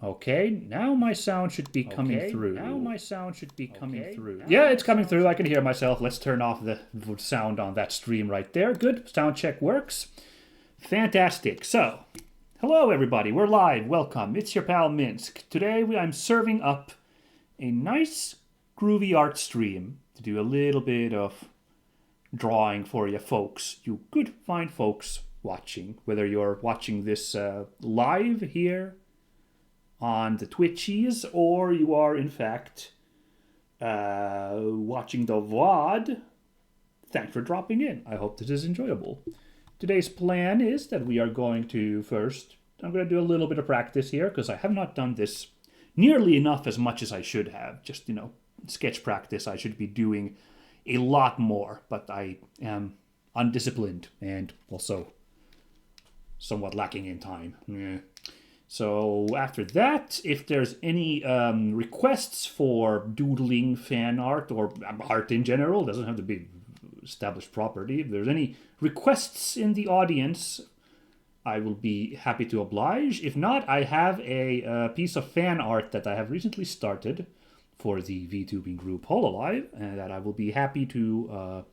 Okay, now my sound should be coming through. Now my sound should be coming through. Yeah, it's coming through. I can hear myself. Let's turn off the sound on that stream right there. Good. Sound check works. Fantastic. So, hello everybody. We're live. Welcome. It's your pal Minsk. Today I'm serving up a nice groovy art stream to do a little bit of drawing for you folks. You good fine folks watching. Whether you're watching this live here on the Twitchies, or you are in fact watching the VOD, thanks for dropping in. I hope this is enjoyable. Today's plan is that we are going to I'm going to do a little bit of practice here, because I have not done this nearly enough as much as I should have. Just, sketch practice. I should be doing a lot more, but I am undisciplined and also somewhat lacking in time. Yeah. So after that, if there's any requests for doodling, fan art, or art in general, doesn't have to be established property. If there's any requests in the audience, I will be happy to oblige. If not, I have a piece of fan art that I have recently started for the VTubing group Hololive, and that I will be happy to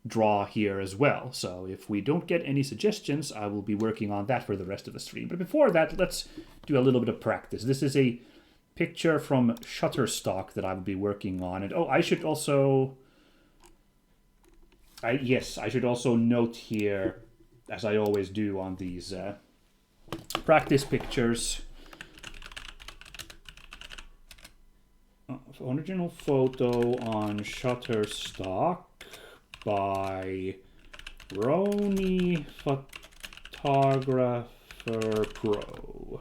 draw here as well. So if we don't get any suggestions, I will be working on that for the rest of the stream. But before that, let's do a little bit of practice. This is a picture from Shutterstock that I will be working on. And I should also... I should also note here, as I always do on these practice pictures, original photo on Shutterstock by Roni Photographer Pro.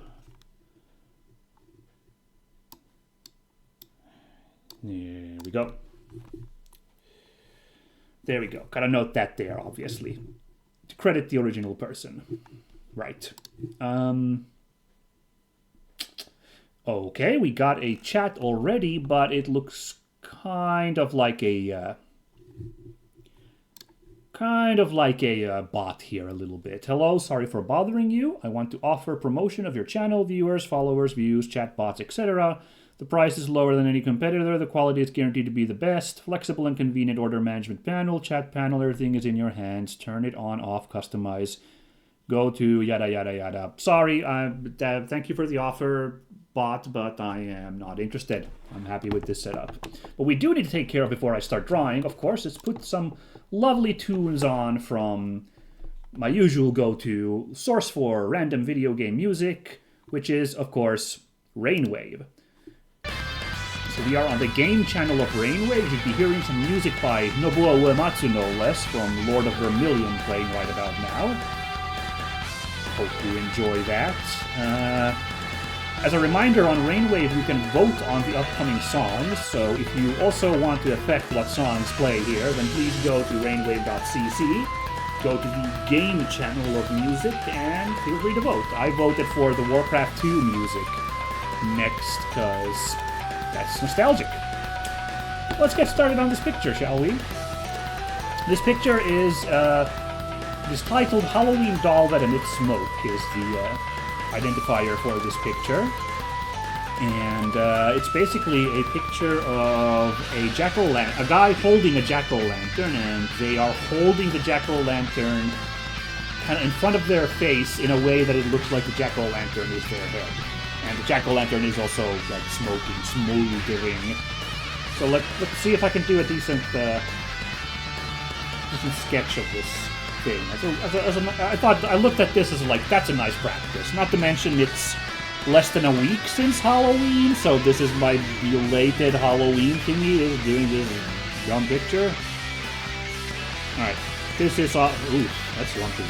There we go. There we go. Gotta note that there, obviously. To credit the original person. Right. Okay, we got a chat already, but it looks kind of like a bot here a little bit. Hello, sorry for bothering you. I want to offer promotion of your channel, viewers, followers, views, chat bots, etc. The price is lower than any competitor. The quality is guaranteed to be the best. Flexible and convenient order management panel, chat panel, everything is in your hands. Turn it on, off, customize. Go to yada, yada, yada. Sorry, thank you for the offer, bot, but I am not interested. I'm happy with this setup. What we do need to take care of before I start drawing, of course, is put some lovely tunes on from my usual go-to source for random video game music, which is, of course, Rainwave. So we are on the game channel of Rainwave. You'd be hearing some music by Nobuo Uematsu, no less, from Lord of Vermilion playing right about now. Hope you enjoy that. As a reminder, on Rainwave you can vote on the upcoming songs, so if you also want to affect what songs play here, then please go to rainwave.cc, go to the game channel of music, and feel free to vote. I voted for the Warcraft 2 music next, because that's nostalgic. Let's get started on this picture, shall we? This picture is titled Halloween Doll That Emits Smoke, is the identifier for this picture, and it's basically a picture of a jack-o'-lantern, a guy holding a jack-o'-lantern, and they are holding the jack-o'-lantern kind of in front of their face in a way that it looks like the jack-o'-lantern is their head, and the jack-o'-lantern is also like smoking, smoldering. So let's see if I can do a decent sketch of this thing. I looked at this as like, that's a nice practice. Not to mention it's less than a week since Halloween, so this is my belated Halloween thingy, is doing this dumb picture. Alright, this is ooh, that's lumpy.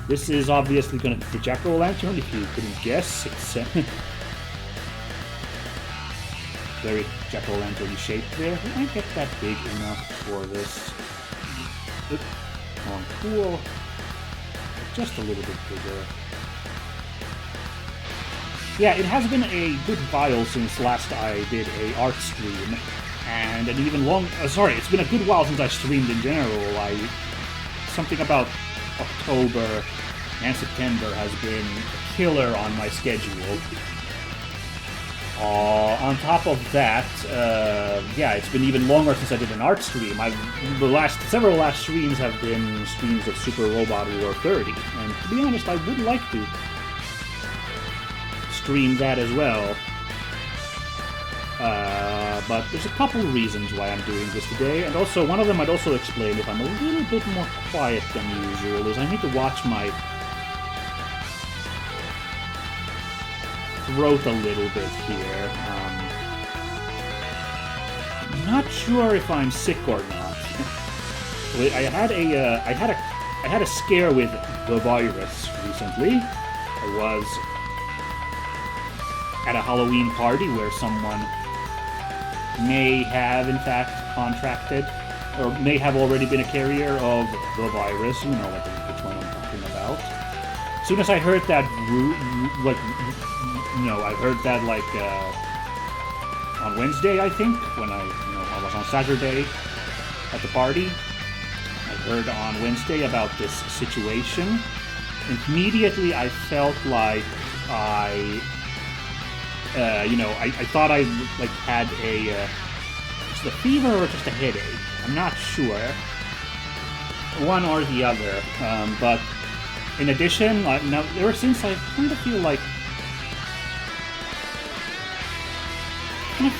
This is obviously gonna be the jack-o'-lantern, if you couldn't guess. It's very jack-o'-lantern shape there. I might get that big enough for this. Cool. Just a little bit bigger. Yeah, it has been a good while since last I did a art stream, and an even long... sorry, it's been a good while since I streamed in general. Something about October and September has been a killer on my schedule. On top of that, yeah, it's been even longer since I did an art stream. Several last streams have been streams of Super Robot War 30, and to be honest, I would like to stream that as well. But there's a couple reasons why I'm doing this today, and also one of them I'd also explain if I'm a little bit more quiet than usual, is I need to watch my throat a little bit here. I'm not sure if I'm sick or not. I had a scare with the virus recently. I was at a Halloween party where someone may have in fact contracted, or may have already been a carrier of the virus. You know, like which one I'm talking about. As soon as I heard that, I heard that on Wednesday, I think, when I was on Saturday at the party. I heard on Wednesday about this situation. Immediately, I felt like I thought I had just a fever or just a headache. I'm not sure, one or the other. But in addition, now ever since, I kind of feel like my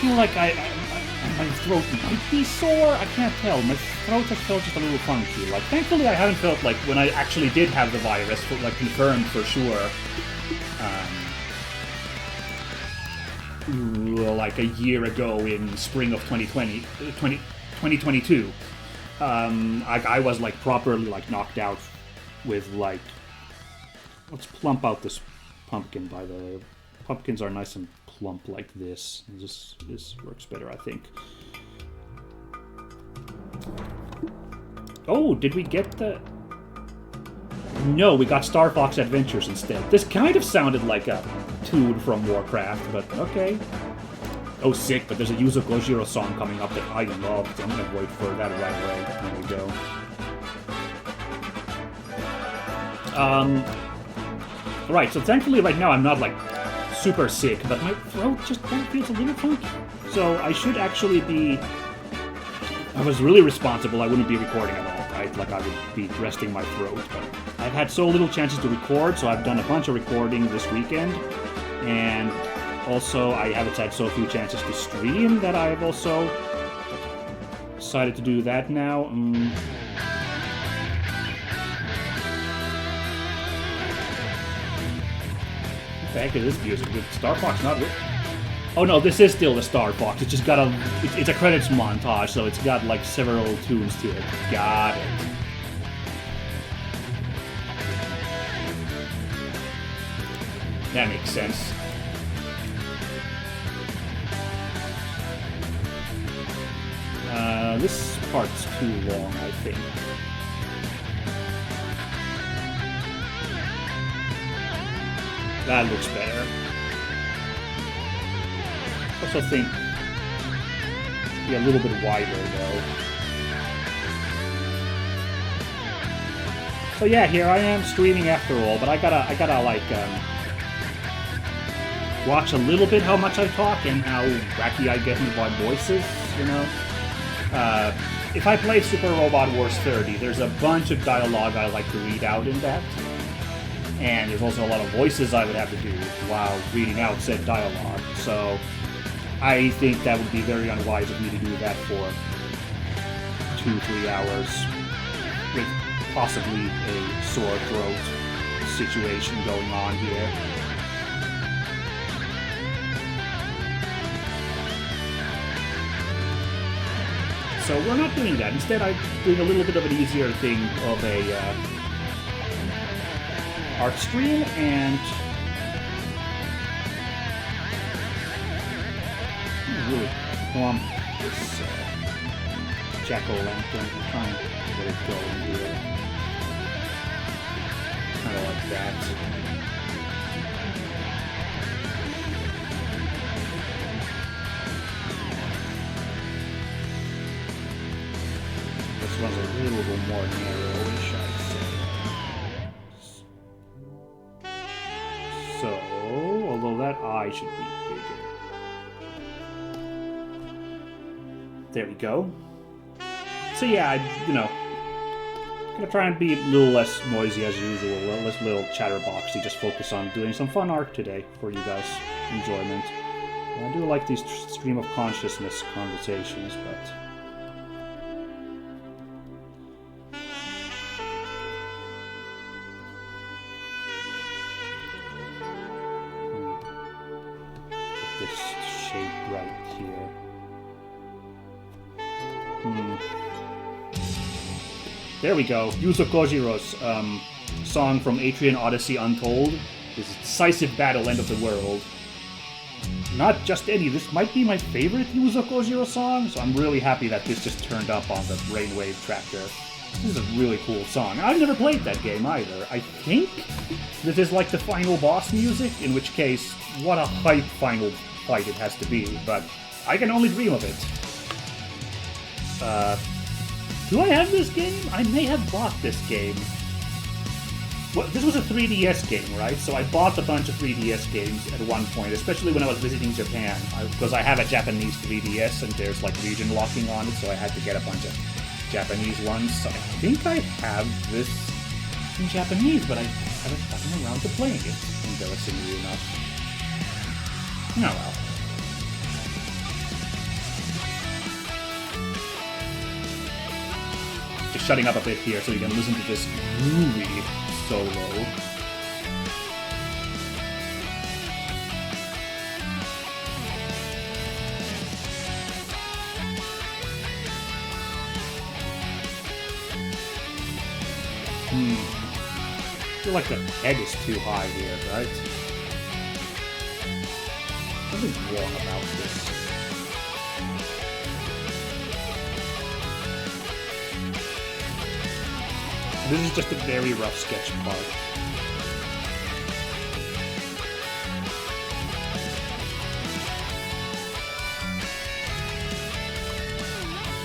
throat might be sore. I can't tell. My throat has felt just a little funky. Like, thankfully, I haven't felt like when I actually did have the virus, confirmed for sure. Like a year ago in spring of 2022. I was properly knocked out with let's plump out this pumpkin by the way. Pumpkins are nice and plump like this. This works better, I think. Oh, did we get the... No, we got Star Fox Adventures instead. This kind of sounded like a tune from Warcraft, but okay. Oh, sick, but there's a Yuzo Kojiro song coming up that I love, so I'm gonna wait for that right away. There we go. Right, so thankfully right now I'm not, super sick, but my throat just feels a little funky. So I should actually be... I was really responsible, I wouldn't be recording at all, right? I would be resting my throat, but I've had so little chances to record, so I've done a bunch of recording this weekend, and also I haven't had so few chances to stream that I've also decided to do that now. What the heck is this music? Is Star Fox not... Oh no, this is still the Star Fox. It's just got it's a credits montage, so it's got several tunes to it. Got it. That makes sense. This part's too long, I think. That looks better. I also think be a little bit wider though. So yeah, here I am streaming after all, but I gotta watch a little bit how much I talk and how wacky I get with my voices, you know. If I play Super Robot Wars 30, there's a bunch of dialogue I like to read out in that. And there's also a lot of voices I would have to do while reading out said dialogue. So I think that would be very unwise of me to do that for 2-3 hours with possibly a sore throat situation going on here. So we're not doing that. Instead, I'm doing a little bit of an easier thing of a art stream, and really plump this jack-o'-lantern. I'm trying to let it go in here. Kind of like that. This one's a little bit more narrowish, I'd say. eye should be bigger. There we go. So yeah, gonna try and be a little less noisy as usual, a little chatterboxy, just focus on doing some fun art today for you guys' enjoyment. I do like these stream of consciousness conversations, but... Put this shape right here. There we go. Yuzo Kojiro's song from Atrian Odyssey Untold. This decisive battle, end of the world. Not just any, this might be my favorite Yuzo Kojiro song, so I'm really happy that this just turned up on the Brainwave tracker. This is a really cool song. I've never played that game either. I think this is like the final boss music, in which case, what a hype final fight it has to be, but I can only dream of it. Do I have this game? I may have bought this game. Well, this was a 3DS game, right? So I bought a bunch of 3DS games at one point, especially when I was visiting Japan, because I have a Japanese 3DS and there's like region locking on it, so I had to get a bunch of Japanese ones. So I think I have this in Japanese, but I haven't gotten around to playing it, embarrassingly enough. Oh well. Just shutting up a bit here so you can listen to this groovy solo. I feel like the head is too high here, right? Something's wrong about this. This is just a very rough sketch part.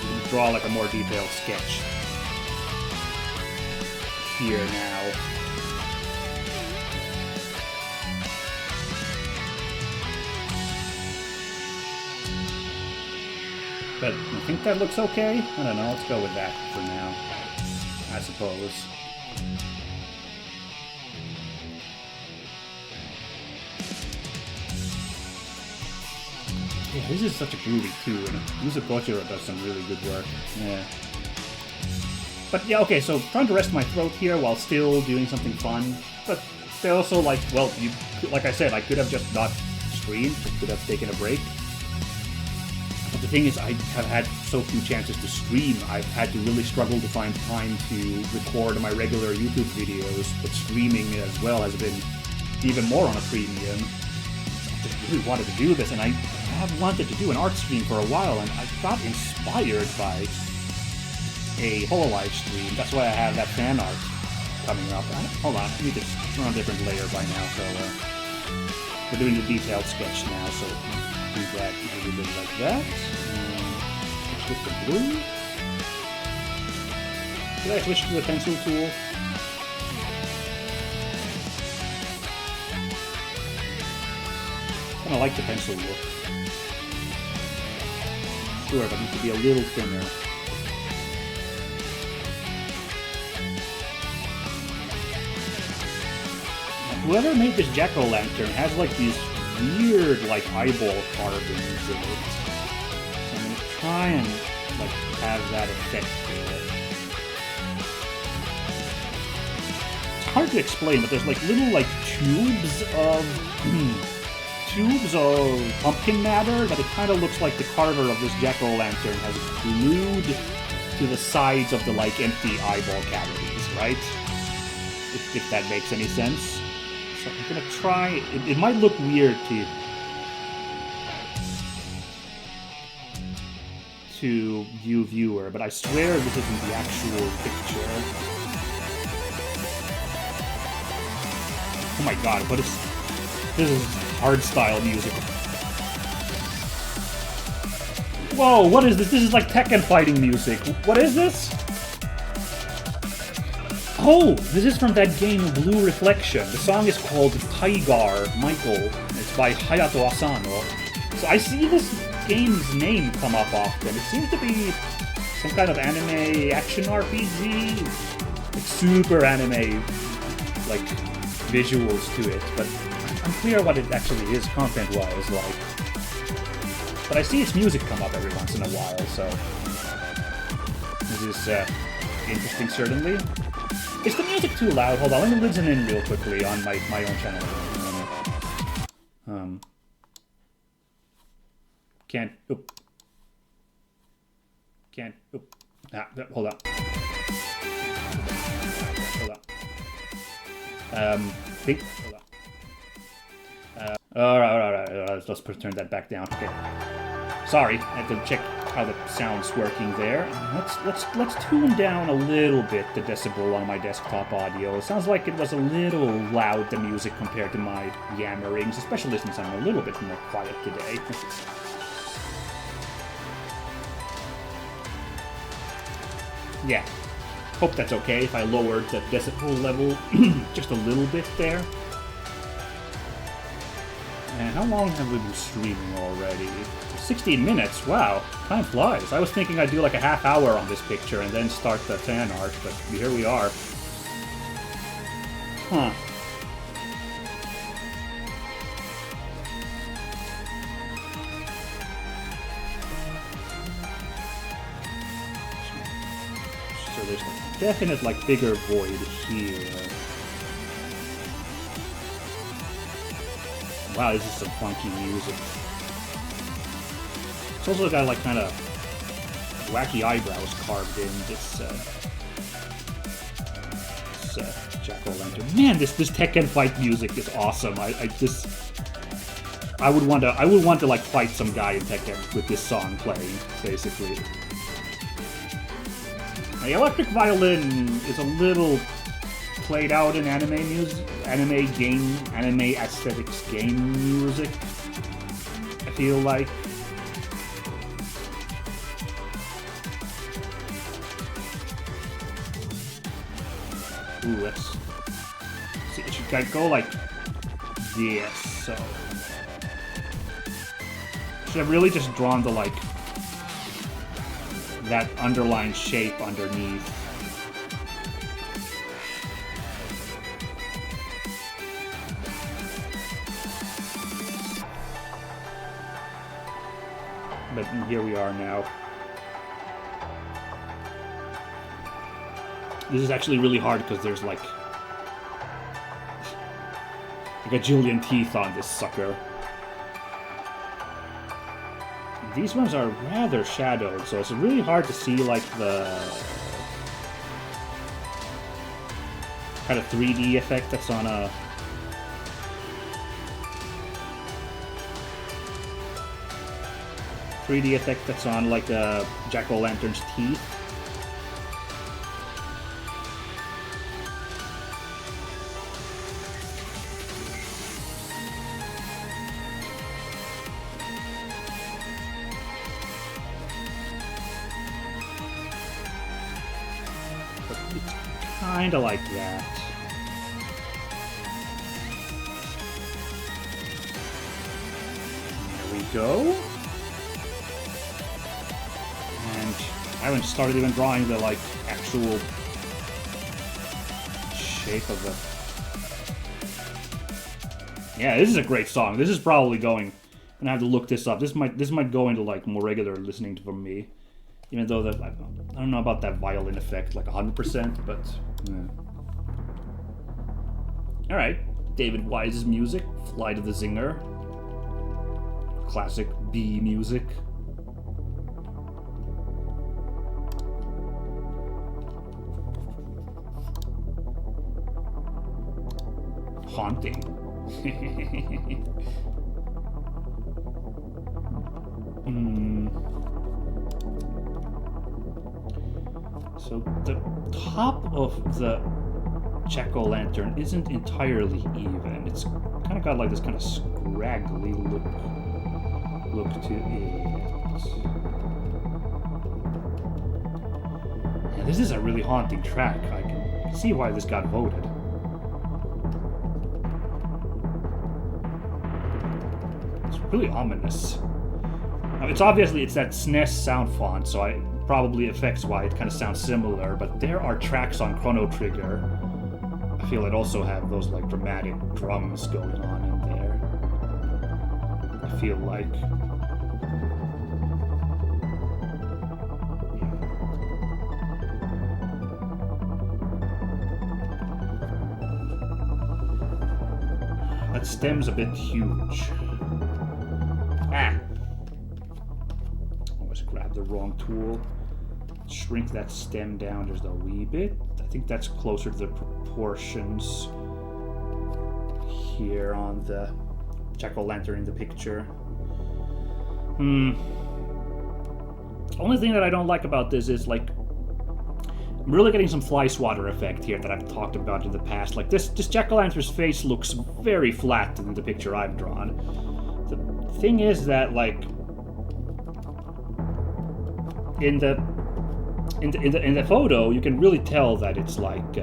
You can draw like a more detailed sketch here now. But I think that looks okay. I don't know, let's go with that for now, I suppose. Yeah, this is such a groovy tune. Yuzo Koshiro does some really good work. Yeah. But yeah, okay, so trying to rest my throat here while still doing something fun. But they also like I said, I could have just not streamed, could have taken a break. But the thing is, I have had so few chances to stream, I've had to really struggle to find time to record my regular YouTube videos, but streaming as well has been even more on a premium. I just really wanted to do this, and I have wanted to do an art stream for a while, and I got inspired by a Hololive stream. That's why I have that fan art coming up. Hold on, let me just run a different layer by now, so we're doing the detailed sketch now, so do that a little bit like that. Switch to blue. Did I switch to the pencil tool? Kinda like the pencil look. Sure, but it needs to be a little thinner. Whoever made this jack-o'-lantern has like these weird like eyeball carvings in it. So I'm gonna try and like have that effect there. It's hard to explain, but there's like little like tubes of pumpkin matter that it kind of looks like the carver of this jack-o'-lantern has glued to the sides of the like empty eyeball cavities, right? If that makes any sense. So I'm gonna try. It might look weird to you viewer, but I swear this isn't the actual picture. Oh my god, what is this? Is hardstyle music. Whoa, what is this? This is like Tekken fighting music. What is this? Oh, this is from that game Blue Reflection. The song is called Tigar Michael. It's It's by Hayato Asano. So I see this game's name come up often. It seems to be some kind of anime action RPG. Like super anime, like, visuals to it, but I'm unclear what it actually is content-wise, like. But I see its music come up every once in a while, so this is interesting, certainly. Is the music too loud? Hold on, let me listen in real quickly on my own channel. Can't. Oop. Can't. Oop. Ah, hold on. Hold on. Think. Hold on. Alright. Let's turn that back down. Okay. Sorry, I had to check how the sound's working there. Let's tune down a little bit the decibel on my desktop audio. It sounds like it was a little loud, the music, compared to my yammerings, especially since I'm a little bit more quiet today. Yeah, hope that's okay if I lowered the decibel level just a little bit there. And how long have we been streaming already? 16 minutes, wow, time flies. I was thinking I'd do like a half hour on this picture and then start the fan art, but here we are. Huh. So there's a definite, like, bigger void here. Wow, this is some funky music. It's also got, like, kind of wacky eyebrows carved in this jack-o'-lantern. Man, this Tekken fight music is awesome. I would want to like fight some guy in Tekken with this song playing, basically. The electric violin is a little played out in anime music, anime aesthetics game music, I feel like. Ooh, let's see, it should go like this, so. Should have really just drawn the, like, that underlying shape underneath. But here we are now. This is actually really hard because there's like a jillion teeth on this sucker. These ones are rather shadowed, so it's really hard to see like the kind of 3D effect that's on a 3D effect that's on like a jack-o'-lantern's teeth. Kinda like that. There we go. And I haven't started even drawing the, like, actual shape of it. Yeah, this is a great song. This is probably going... I'm gonna have to look this up. This might go into, like, more regular listening for me. Even though that, I don't know about that violin effect, like 100%, but yeah. Alright, David Wise's music, Flight of the Zinger. Classic B music. Haunting. So the top of the jack-o'-lantern isn't entirely even. It's kind of got like this kind of scraggly look to it. Yeah, this is a really haunting track. I can see why this got voted. really ominous. Now, it's obviously it's that SNES sound font, so it probably affects why it kind of sounds similar. But there are tracks on Chrono Trigger. I feel it also have those like dramatic drums going on in there. I feel like. That stem's a bit huge. Ah! Always grab the wrong tool. Shrink that stem down just a wee bit. I think that's closer to the proportions here on the jack-o'-lantern in the picture. Only thing that I don't like about this is like I'm really getting some fly swatter effect here that I've talked about in the past. Like this jack-o'-lantern's face looks very flat in the picture I've drawn. The thing is that like in the photo you can really tell that it's like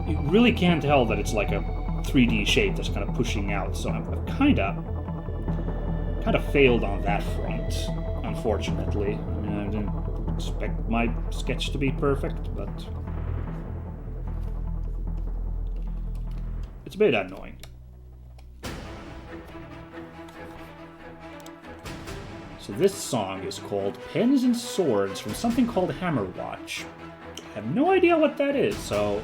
you really can tell that it's like a 3D shape that's kind of pushing out. So I've kind of failed on that front, unfortunately. I didn't expect my sketch to be perfect, but it's a bit annoying. So this song is called Pens and Swords from something called Hammer Watch. I have no idea what that is, so...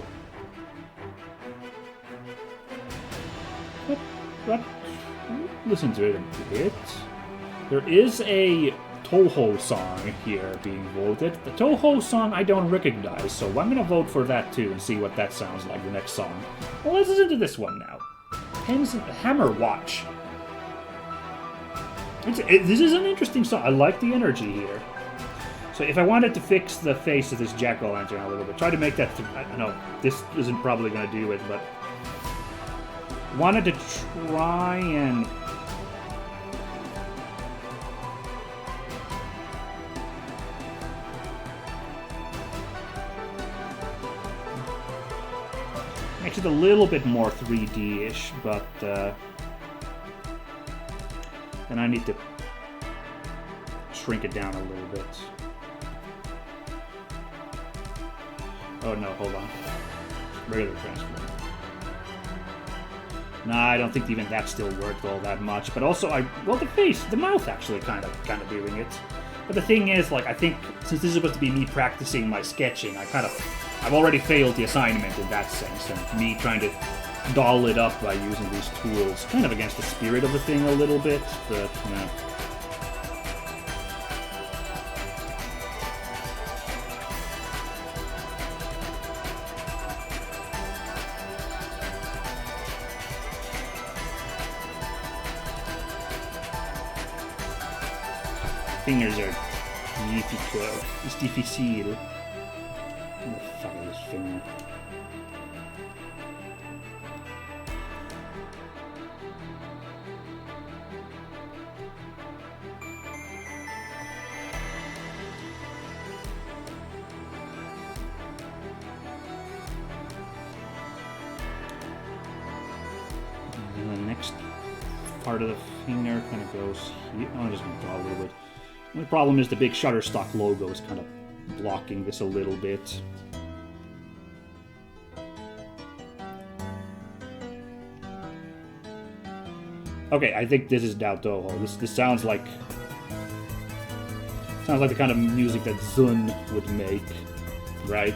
What? Listen to it a bit. There is a Toho song here being voted. The Toho song I don't recognize, so I'm gonna vote for that too and see what that sounds like, the next song. Well, let's listen to this one now. Hammer Watch. This is an interesting song. I like the energy here. So if I wanted to fix the face of this jack-o'-lantern a little bit, try to make that... I know, this isn't probably gonna do it, but... wanted to try and... makes it a little bit more 3D-ish, but then I need to shrink it down a little bit. Oh no, hold on. Regular transform. Nah, I don't think even that still worked all that much. But also, the mouth actually kind of doing it. But the thing is, like, I think since this is supposed to be me practicing my sketching, I've already failed the assignment in that sense, and me trying to doll it up by using these tools, kind of against the spirit of the thing a little bit, but, you know. Fingers are difficult. It's difficile. What the fuck is this finger? And the next part of the finger kind of goes here. I'm just going to draw a little bit. The problem is the big Shutterstock logo is kind of blocking this a little bit. Okay, I think this is now Toho. This sounds like the kind of music that Zun would make, right?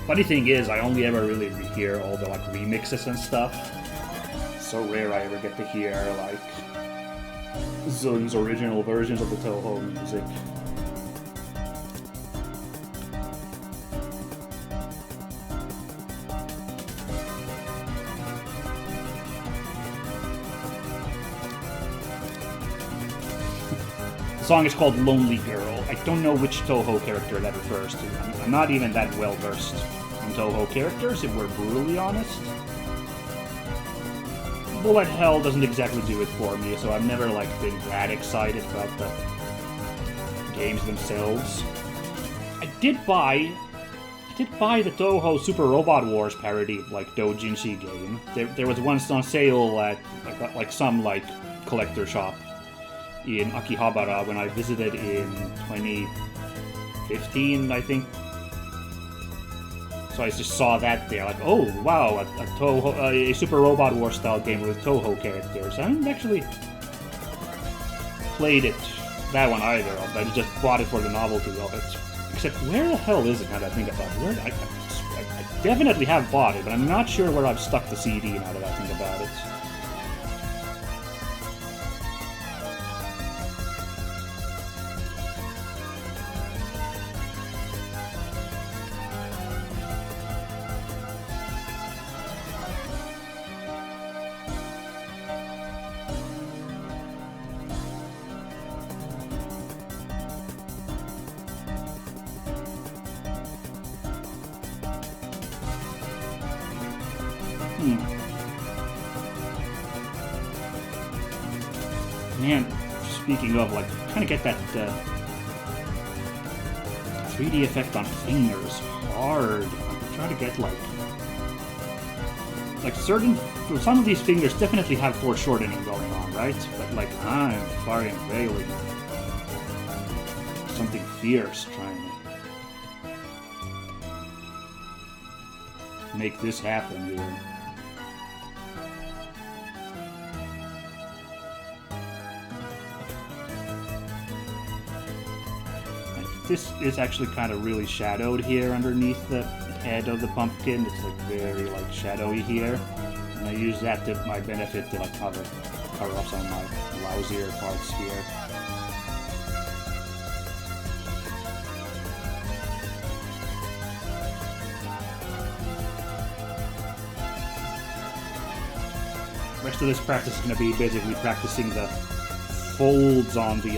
Funny thing is, I only ever really hear all the like remixes and stuff. It's so rare I ever get to hear like Zun's original versions of the Toho music. The song is called Lonely Girl. I don't know which Toho character that refers to. I'm not even that well versed in Toho characters, if we're brutally honest. Bullet Hell doesn't exactly do it for me, so I've never like been that excited about the games themselves. I did buy did buy the Toho Super Robot Wars parody, like, doujinshi game. There was once on sale at, like some, like, collector shop in Akihabara when I visited in 2015, I think. So I just saw that there, like, oh, wow, a Super Robot Wars style game with Toho characters. I haven't actually played it, that one either, but I just bought it for the novelty of it. Except, where the hell is it now that I think about it? I definitely have bought it, but I'm not sure where I've stuck the CD now that I think about it. Man, speaking of, like, trying to get that 3D effect on fingers hard. I'm trying to get, like some of these fingers definitely have foreshortening going on, right? But, like, I'm far unveiling something fierce trying to make this happen here. This is actually kind of really shadowed here underneath the head of the pumpkin. It's like very like shadowy here, and I use that to my benefit to like cover up some of my lousier parts here. The rest of this practice is going to be basically practicing the folds on the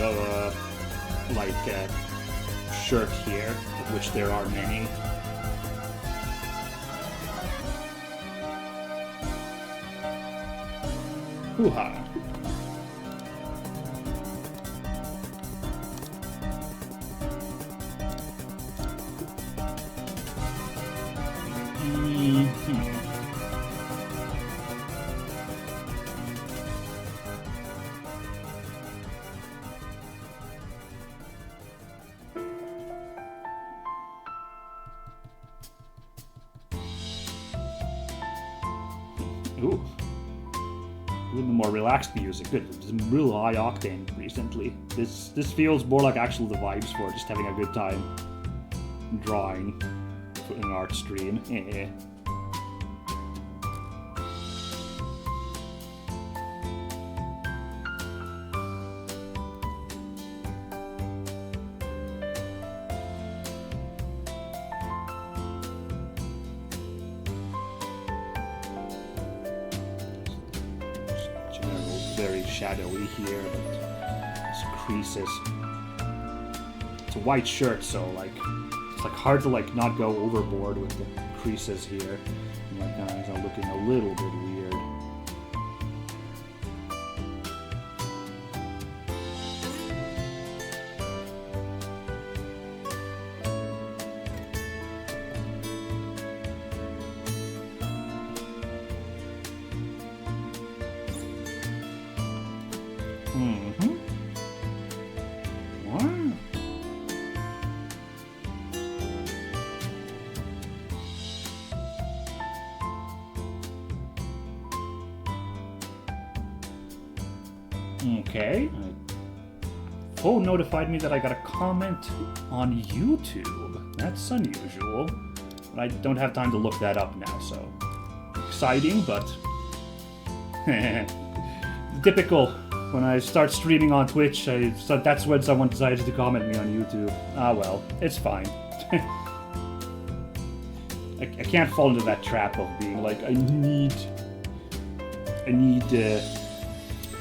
shirt here, of which there are many. Hoo-ha. Ooh. A little more relaxed music. Good. Some real high octane recently. This feels more like actual the vibes for just having a good time drawing in an art stream. Very shadowy here, but it's creases. It's a white shirt, so like it's like hard to like not go overboard with the creases here. And my guys are looking a little bit weird. Okay. Phone notified me that I got a comment on YouTube. That's unusual. But I don't have time to look that up now, so exciting, but typical. When I start streaming on Twitch, that's when someone decides to comment me on YouTube. Ah well, it's fine. I can't fall into that trap of being like, I need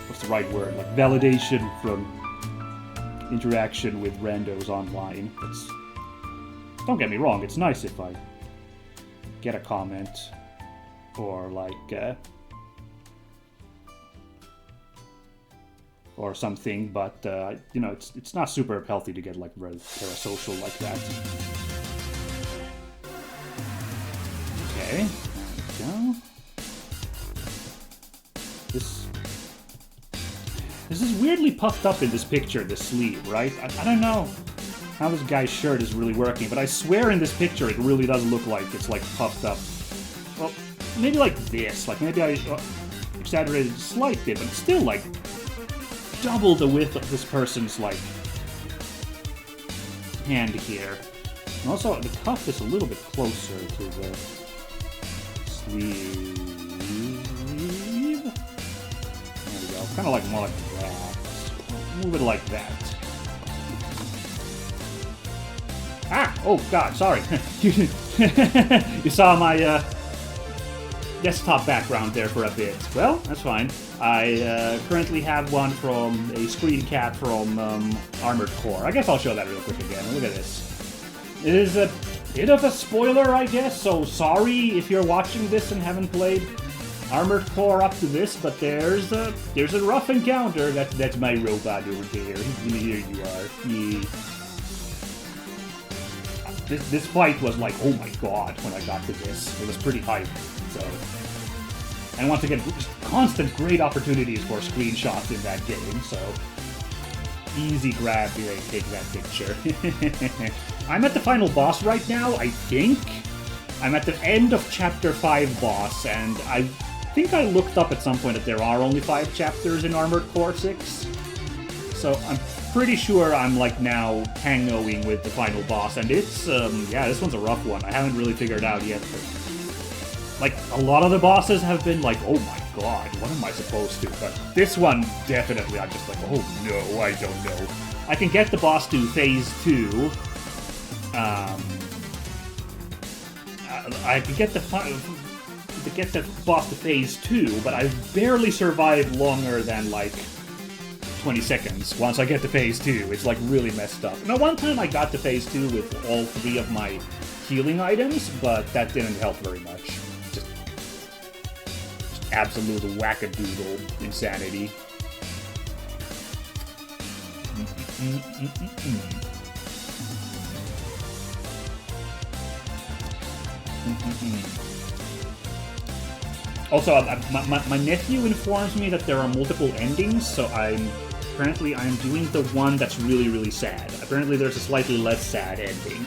what's the right word? Like validation from interaction with randos online. Don't get me wrong, it's nice if I get a comment or like or something, but you know, it's not super healthy to get like very parasocial like that. Okay, there we go. This is weirdly puffed up in this picture, this sleeve, right? I don't know how this guy's shirt is really working, but I swear in this picture it really does look like it's like puffed up. Well, maybe like this, like maybe I exaggerated a slight bit, but still like double the width of this person's like hand here. And also the cuff is a little bit closer to the sleeve. There we go, kind of like more like that. A little bit like that. Ah! Oh, God, sorry. You saw my desktop background there for a bit. Well, that's fine. I currently have one from a screen cap from Armored Core. I guess I'll show that real quick again. Look at this. It is a bit of a spoiler, I guess, so sorry if you're watching this and haven't played Armored Core up to this, but there's a rough encounter. That's my robot over there. Here you are. Yeah. This fight was like, oh my god, when I got to this. It was pretty hype, so... And once again, constant great opportunities for screenshots in that game, so... Easy grab here and take that picture. I'm at the final boss right now, I think. I'm at the end of Chapter 5 boss, and I think I looked up at some point that there are only 5 chapters in Armored Core 6. So I'm pretty sure I'm like now tangoing with the final boss, and it's, yeah, this one's a rough one. I haven't really figured out yet, but, like, a lot of the bosses have been like, oh my god, what am I supposed to? But this one, definitely, I'm just like, oh no, I don't know. I can get the boss to phase 2, I can get the boss to phase 2, but I've barely survived longer than, like, 20 seconds once I get to phase 2. It's like really messed up. Now, one time I got to phase 2 with all 3 of my healing items, but that didn't help very much. Just absolute wackadoodle insanity. Also, my nephew informs me that there are multiple endings, so apparently I'm doing the one that's really, really sad. Apparently there's a slightly less sad ending.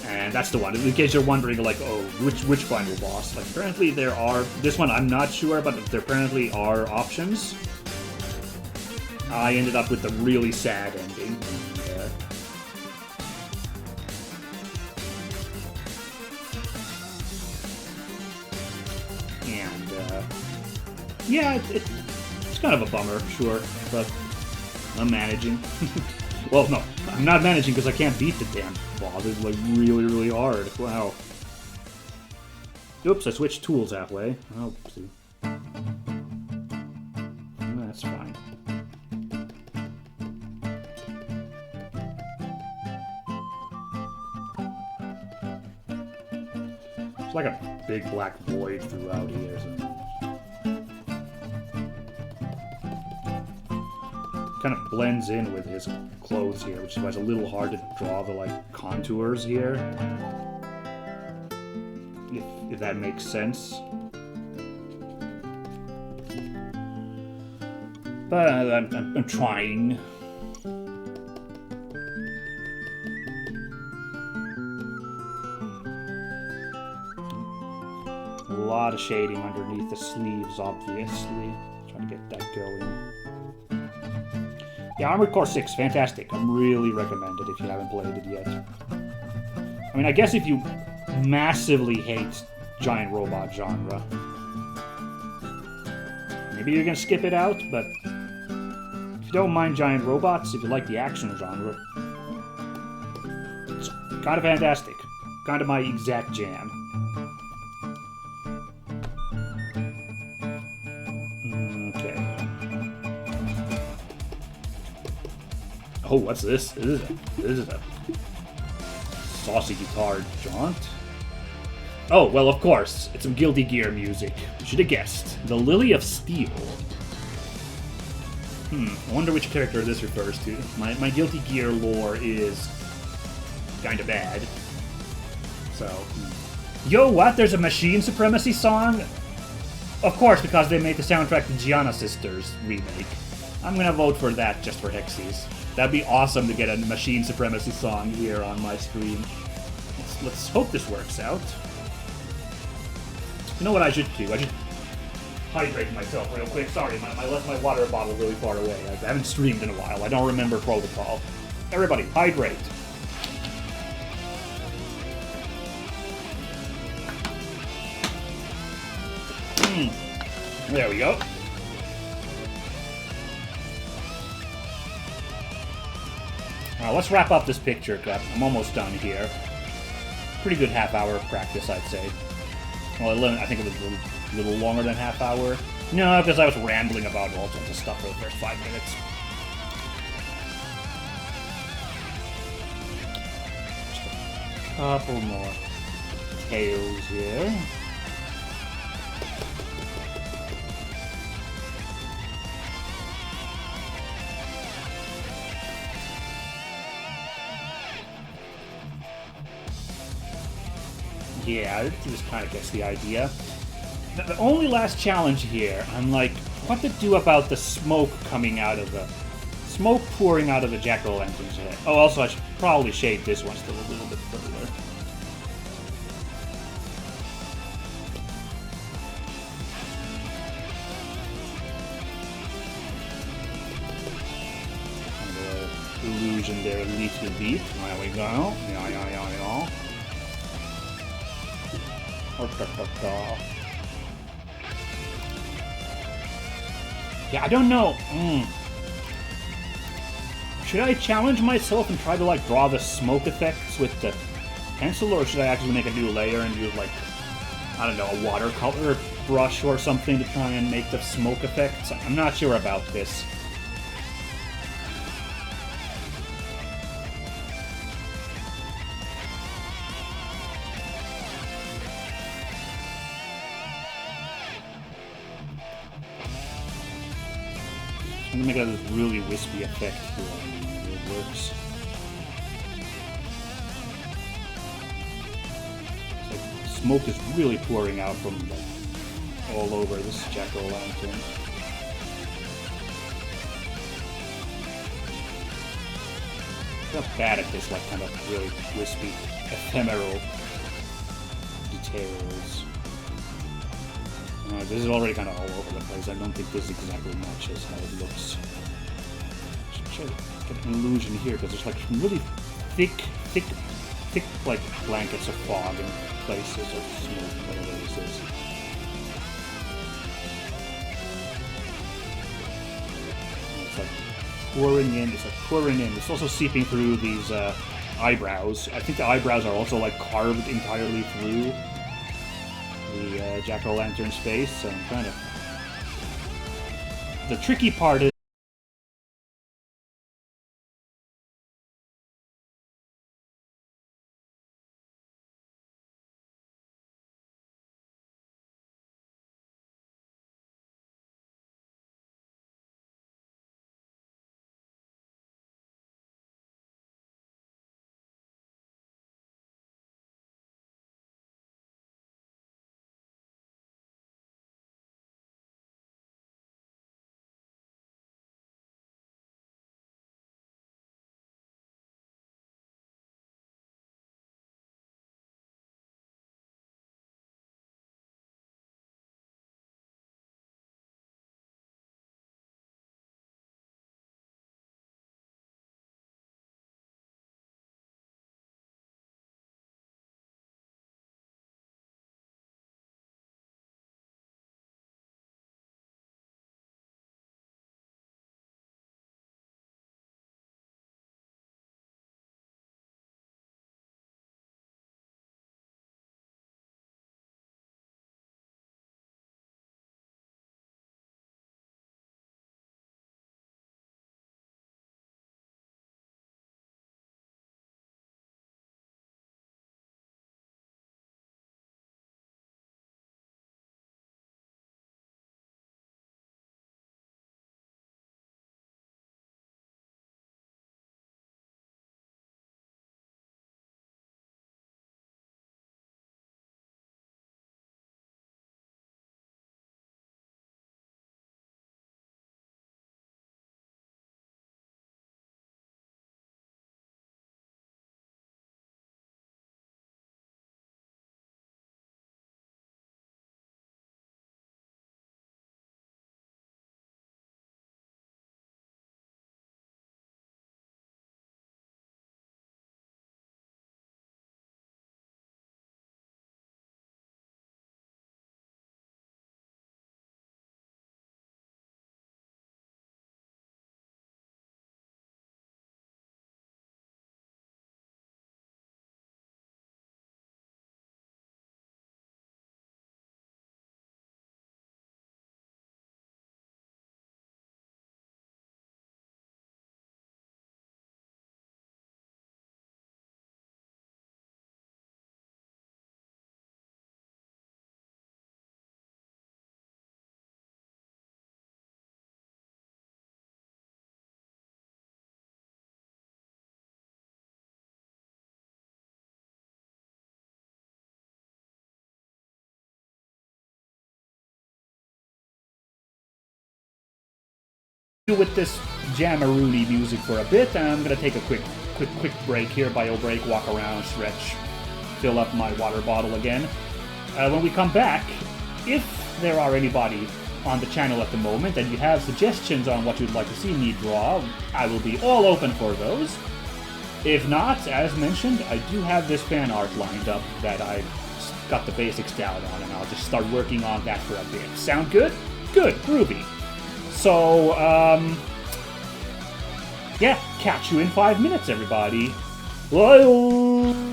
And that's the one. In case you're wondering, like, oh, which final boss? Like, apparently there are... This one I'm not sure, but there apparently are options. I ended up with the really sad ending. Yeah, it's kind of a bummer, sure, but I'm managing. Well, no, I'm not managing because I can't beat the damn boss. It's like really, really hard. Wow. Oops, I switched tools halfway. Oopsie. That's fine. It's like a big black void throughout here. So. Kind of blends in with his clothes here, which is why it's a little hard to draw the like contours here. If that makes sense. But I'm trying. A lot of shading underneath the sleeves, obviously. Trying to get that going. Yeah, Armored Core 6, fantastic. I'm really recommend it if you haven't played it yet. I mean, I guess if you massively hate giant robot genre, maybe you're gonna skip it out, but if you don't mind giant robots, if you like the action genre, it's kind of fantastic. Kind of my exact jam. Oh, what's this? This is a saucy guitar jaunt. Oh, well, of course. It's some Guilty Gear music. You should have guessed. The Lily of Steel. I wonder which character this refers to. My Guilty Gear lore is kind of bad. So, Yo, what? There's a Machine Supremacy song? Of course, because they made the soundtrack to Gianna Sisters remake. I'm gonna vote for that just for Hexies. That'd be awesome to get a Machine Supremacy song here on my stream. Let's hope this works out. You know what I should do? I should hydrate myself real quick. Sorry, I left my water bottle really far away. I haven't streamed in a while. I don't remember protocol. Everybody, hydrate. There we go. Alright, let's wrap up this picture cut. I'm almost done here. Pretty good half-hour of practice, I'd say. Well, I think it was a little longer than half-hour. No, because I was rambling about all sorts of stuff for the first 5 minutes. Just a couple more tails here. Yeah, I think this kind of gets the idea. The only last challenge here, I'm like, what to do about the smoke coming out of the... Smoke pouring out of the jack-o'-lantern's head. Oh, also, I should probably shade this one still a little bit further. And the illusion there a little bit. There we go. Yeah. Yeah, I don't know. Should I challenge myself and try to like draw the smoke effects with the pencil, or should I actually make a new layer and use like, I don't know, a watercolor brush or something to try and make the smoke effects? I'm not sure about this. I'm gonna make a really wispy effect here. It works. It's like smoke is really pouring out from all over this jack-o'-lantern. I'm not bad at this, like kind of really wispy, ephemeral details. This is already kind of all over the place. I don't think this exactly matches how it looks. Should try to get an illusion here, because there's like some really thick like blankets of fog in places, or smoke, whatever this is. And it's like pouring in. It's like pouring in. It's also seeping through these eyebrows. I think the eyebrows are also like carved entirely through the jack-o'-lantern's face, so I'm trying to... The tricky part is with this Jamaroony music for a bit, and I'm gonna take a quick break here, bio break, walk around, stretch, fill up my water bottle again. When we come back, if there are anybody on the channel at the moment and you have suggestions on what you'd like to see me draw, I will be all open for those. If not, as mentioned, I do have this fan art lined up that I got the basics down on, and I'll just start working on that for a bit. Sound good? Good, groovy. So, yeah, catch you in 5 minutes, everybody. Bye.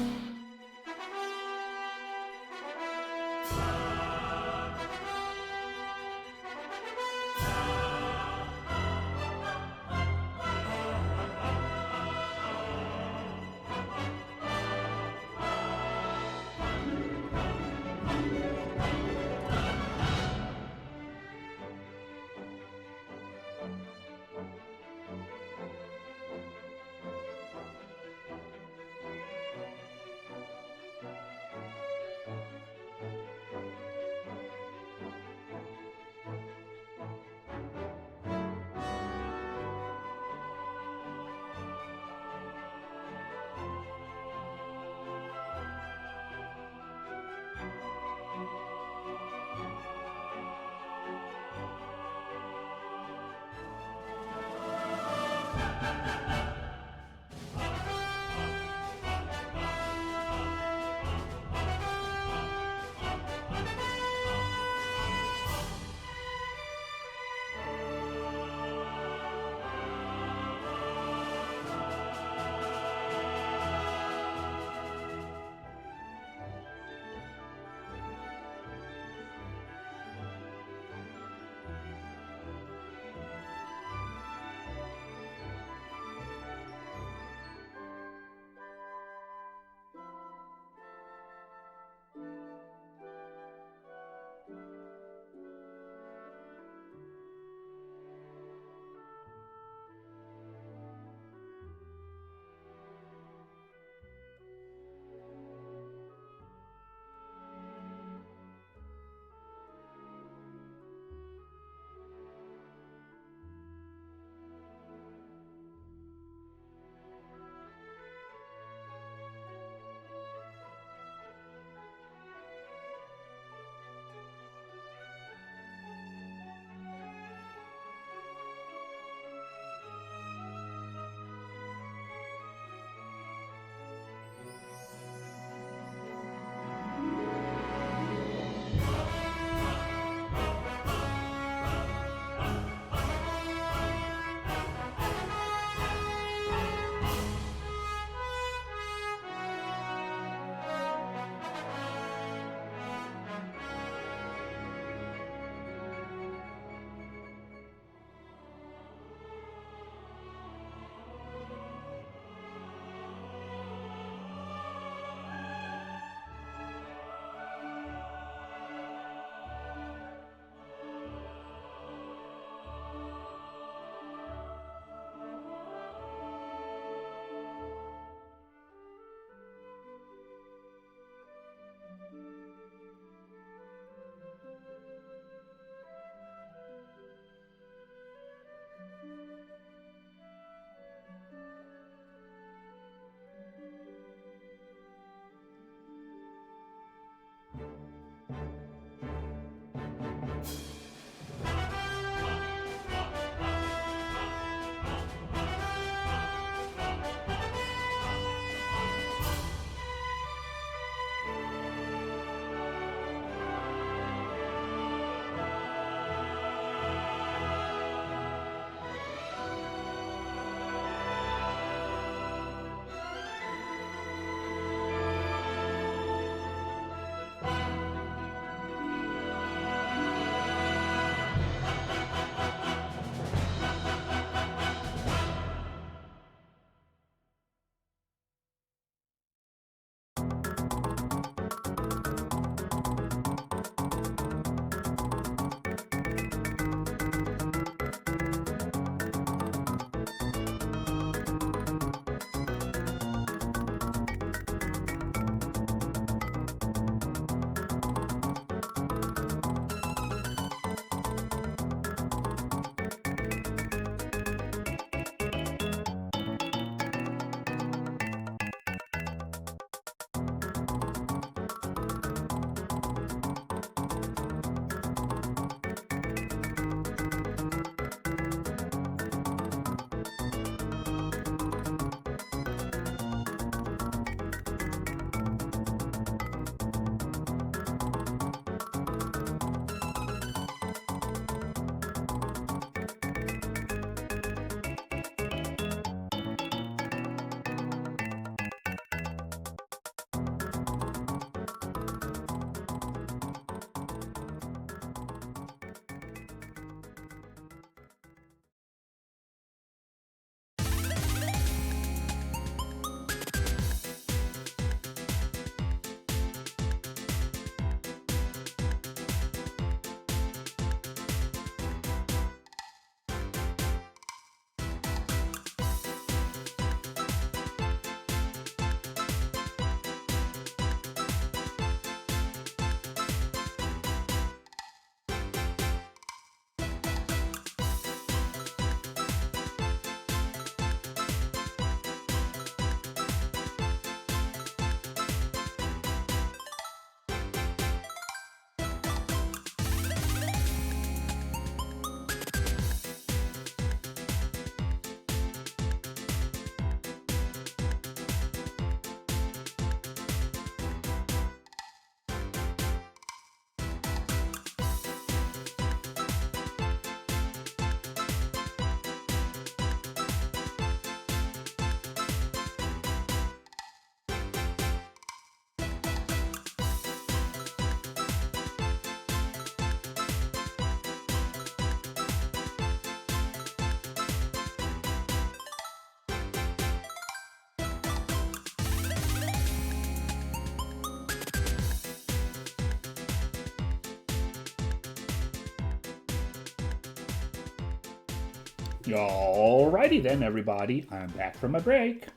Alrighty then, everybody. I'm back from my break.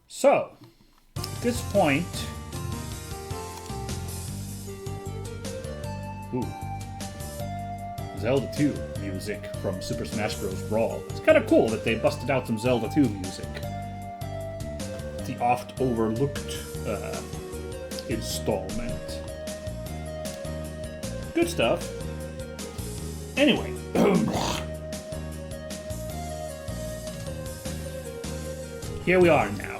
So, at this point... Ooh. Zelda 2 music from Super Smash Bros. Brawl. It's kind of cool that they busted out some Zelda 2 music. The oft overlooked installment. Good stuff. Anyway. Here we are now.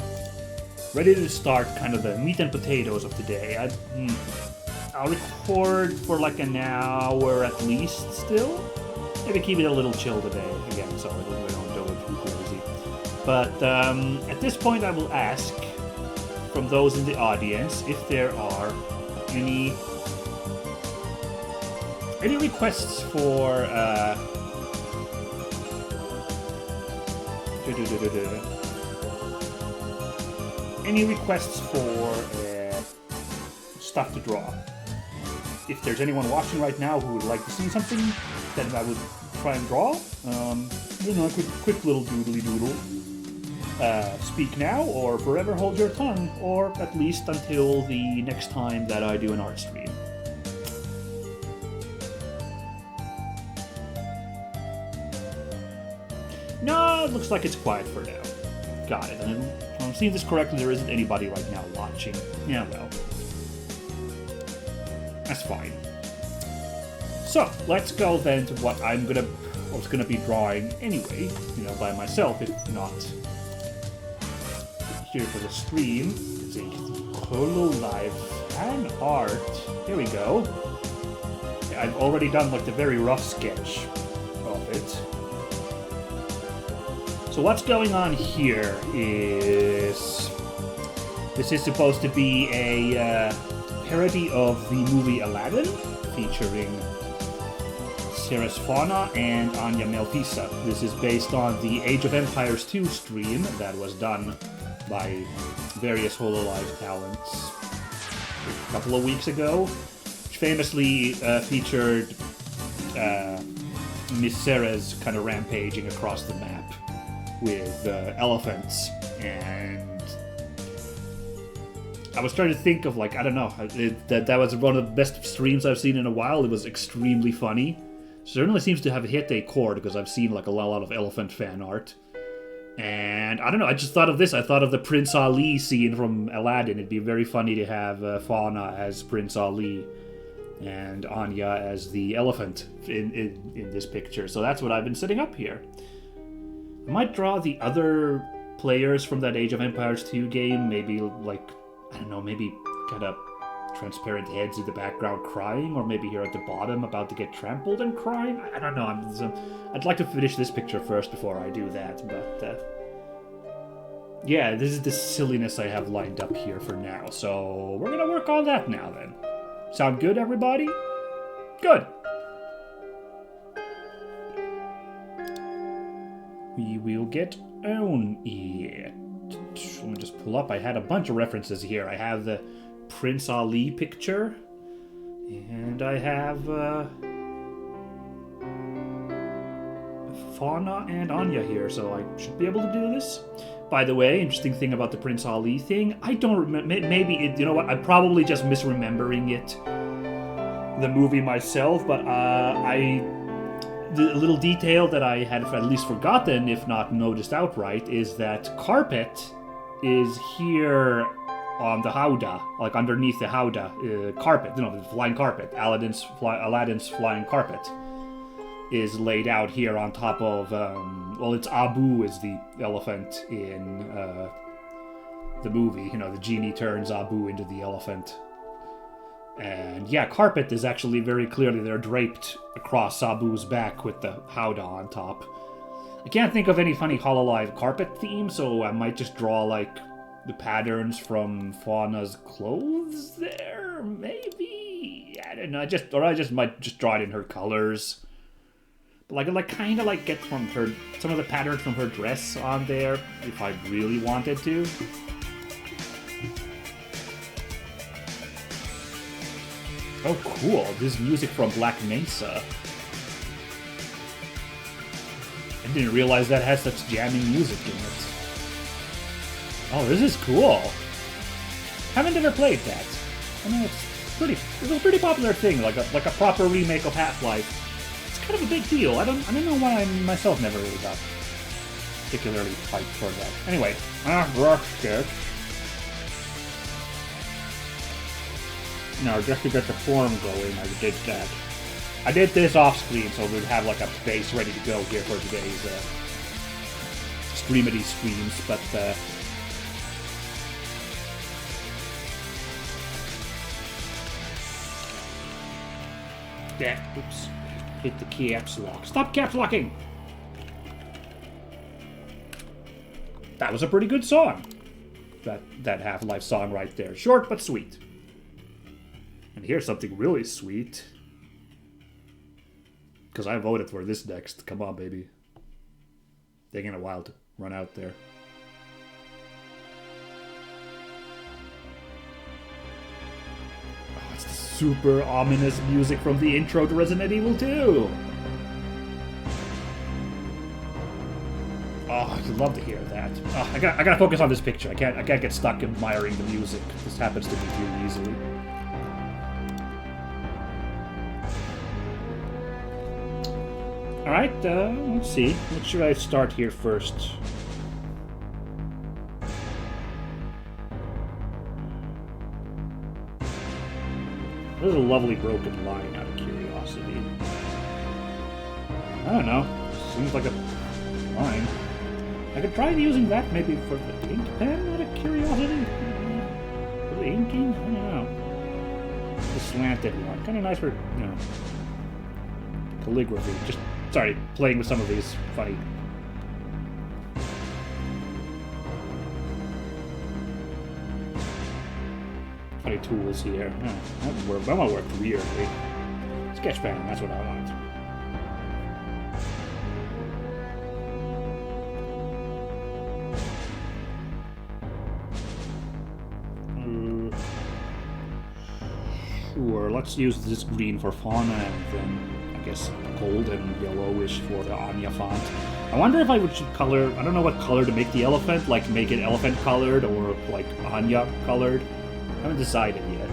Ready to start kind of the meat and potatoes of today. I'll record for like an hour at least still. Maybe keep it a little chill today. Again, so we don't do it too crazy. But at this point I will ask from those in the audience if there are any requests for any requests for stuff to draw. If there's anyone watching right now who would like to see something that I would try and draw, a quick little doodly doodle. Speak now or forever hold your tongue, or at least until the next time that I do an art stream. No, it looks like it's quiet for now. Got it. And if I'm seeing this correctly, there isn't anybody right now watching. Yeah, well. That's fine. So, let's go then to what I was gonna be drawing anyway, by myself, if not here for the stream. It's a Hololive fan art. Here we go. I've already done like the very rough sketch of it. So what's going on here is this is supposed to be a parody of the movie Aladdin, featuring Ceres, Fauna, and Anya, Melfissa. This is based on the Age of Empires 2 stream that was done by various Hololive talents a couple of weeks ago, which famously featured Miss Ceres kind of rampaging across the map with elephants, and I was trying to think of, like, I don't know, that was one of the best streams I've seen in a while. It was extremely funny. Certainly seems to have hit a chord, because I've seen like a lot of elephant fan art. And I don't know, I just thought of this. I thought of the Prince Ali scene from Aladdin. It'd be very funny to have Fauna as Prince Ali and Anya as the elephant in this picture. So that's what I've been setting up here. I might draw the other players from that Age of Empires 2 game, maybe like, I don't know, maybe kind of transparent heads in the background crying, or maybe here at the bottom about to get trampled and crying. I don't know. I'd like to finish this picture first before I do that, but yeah, this is the silliness I have lined up here for now, so we're gonna work on that now then. Sound good, everybody? Good! We will get on it. Let me just pull up. I had a bunch of references here. I have the Prince Ali picture, and I have Fauna and Anya here, so I should be able to do this. By the way, interesting thing about the Prince Ali thing, I don't remember, maybe it, you know what, I'm probably just misremembering it, the movie myself, but the little detail that I had at least forgotten, if not noticed outright, is that Carpet is here on the Howdah, like underneath the Howdah carpet, the flying carpet. Aladdin's flying carpet is laid out here on top of, it's Abu is the elephant in the movie. The genie turns Abu into the elephant. And yeah, Carpet is actually very clearly, they're draped across Abu's back with the Howdah on top. I can't think of any funny Hololive carpet theme, so I might just draw like the patterns from Fauna's clothes there, maybe? I don't know, I just might just draw it in her colors. But like kind of like get from her, some of the patterns from her dress on there, if I really wanted to. Oh, cool. This is music from Black Mesa. I didn't realize that has such jamming music in it. Oh, this is cool. Haven't ever played that. I know it was a pretty popular thing, like a proper remake of Half-Life. It's kind of a big deal. I don't know why I myself never really got particularly hyped for that. Anyway, rush it. No, just to get the form going, I did that. I did this off screen so we'd have like a base ready to go here for today's streamity streams, but yeah, oops. Hit the caps lock. Stop caps locking! That was a pretty good song. That Half-Life song right there. Short but sweet. And here's something really sweet. Because I voted for this next. Come on, baby. Taking a while to run out there. Oh, it's the super ominous music from the intro to Resident Evil 2. Oh, I'd love to hear that. Oh, I gotta focus on this picture. I can't get stuck admiring the music. This happens to me too easily. Alright, let's see. What should I start here first? This is a lovely broken line out of curiosity. I don't know. Seems like a line. I could try using that maybe for the ink pen out of curiosity. For the inking? I don't know. The slanted one. Kind of nice for, you know, calligraphy. Just sorry, playing with some of these funny tools here. Oh, that might work weirdly. Sketchpad, that's what I want. Sure, let's use this green for Fauna and then I guess gold and yellowish for the Anya font. I wonder if I should color, I don't know what color to make the elephant, like make it elephant colored or like Anya colored. I haven't decided yet.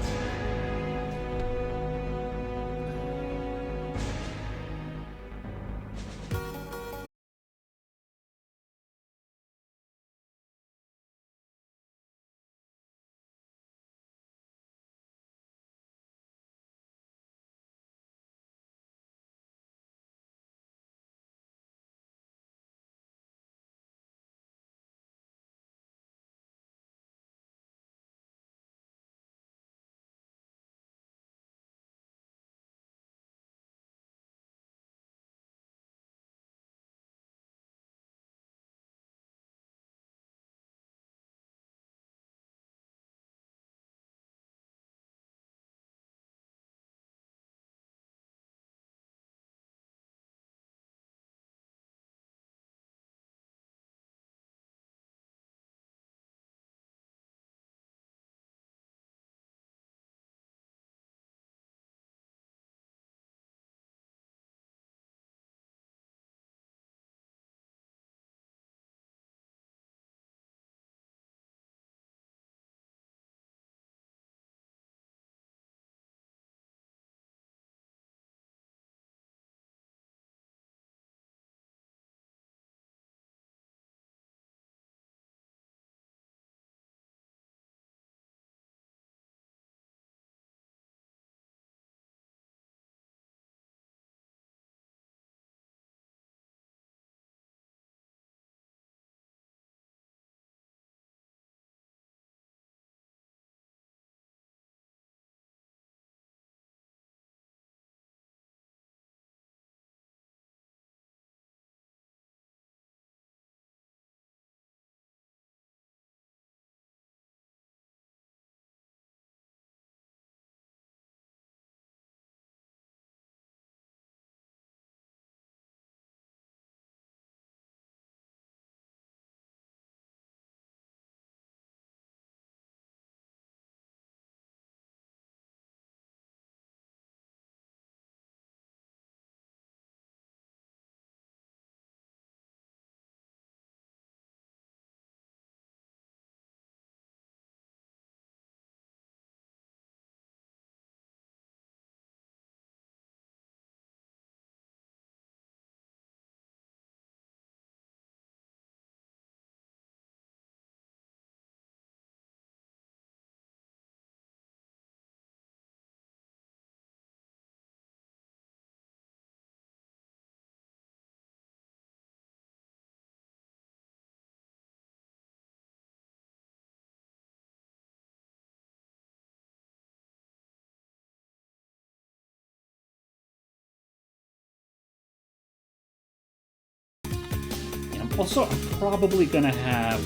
Also, I'm probably gonna have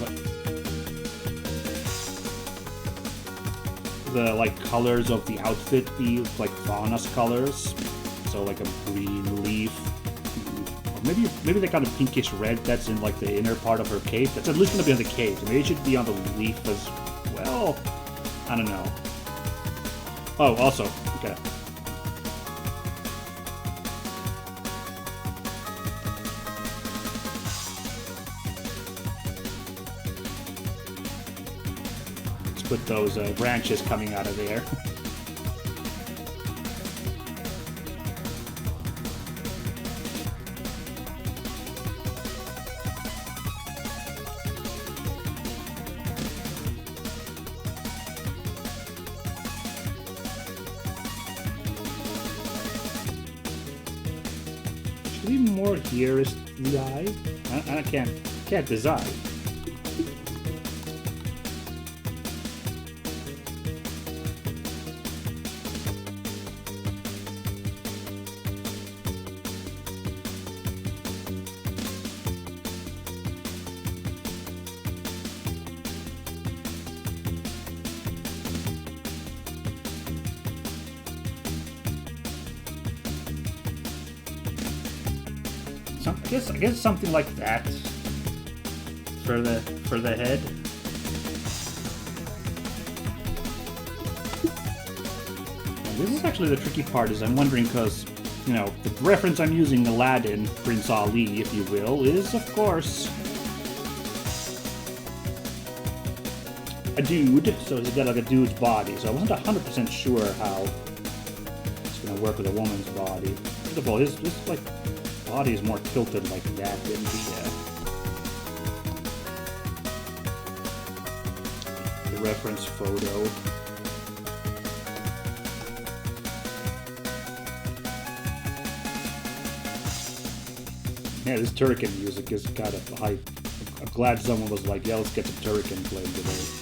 the like colors of the outfit be like Fauna's colors, so like a green leaf, or maybe that kind of pinkish red that's in like the inner part of her cape. That's at least gonna be on the cape. So maybe it should be on the leaf as well. I don't know. Oh, also, okay. With those branches coming out of there. Should be more here is the eye. I can't decide. I guess something like that for the head. And this is actually the tricky part. Is I'm wondering because you know the reference I'm using, Aladdin, Prince Ali, if you will, is of course a dude. So he's got like a dude's body. So I wasn't 100% sure how it's gonna work with a woman's body. First of all, his like body is more tilted like that than the reference photo. Yeah, this Turrican music is kind of hype. I'm glad someone was like, yeah, let's get some Turrican playing today.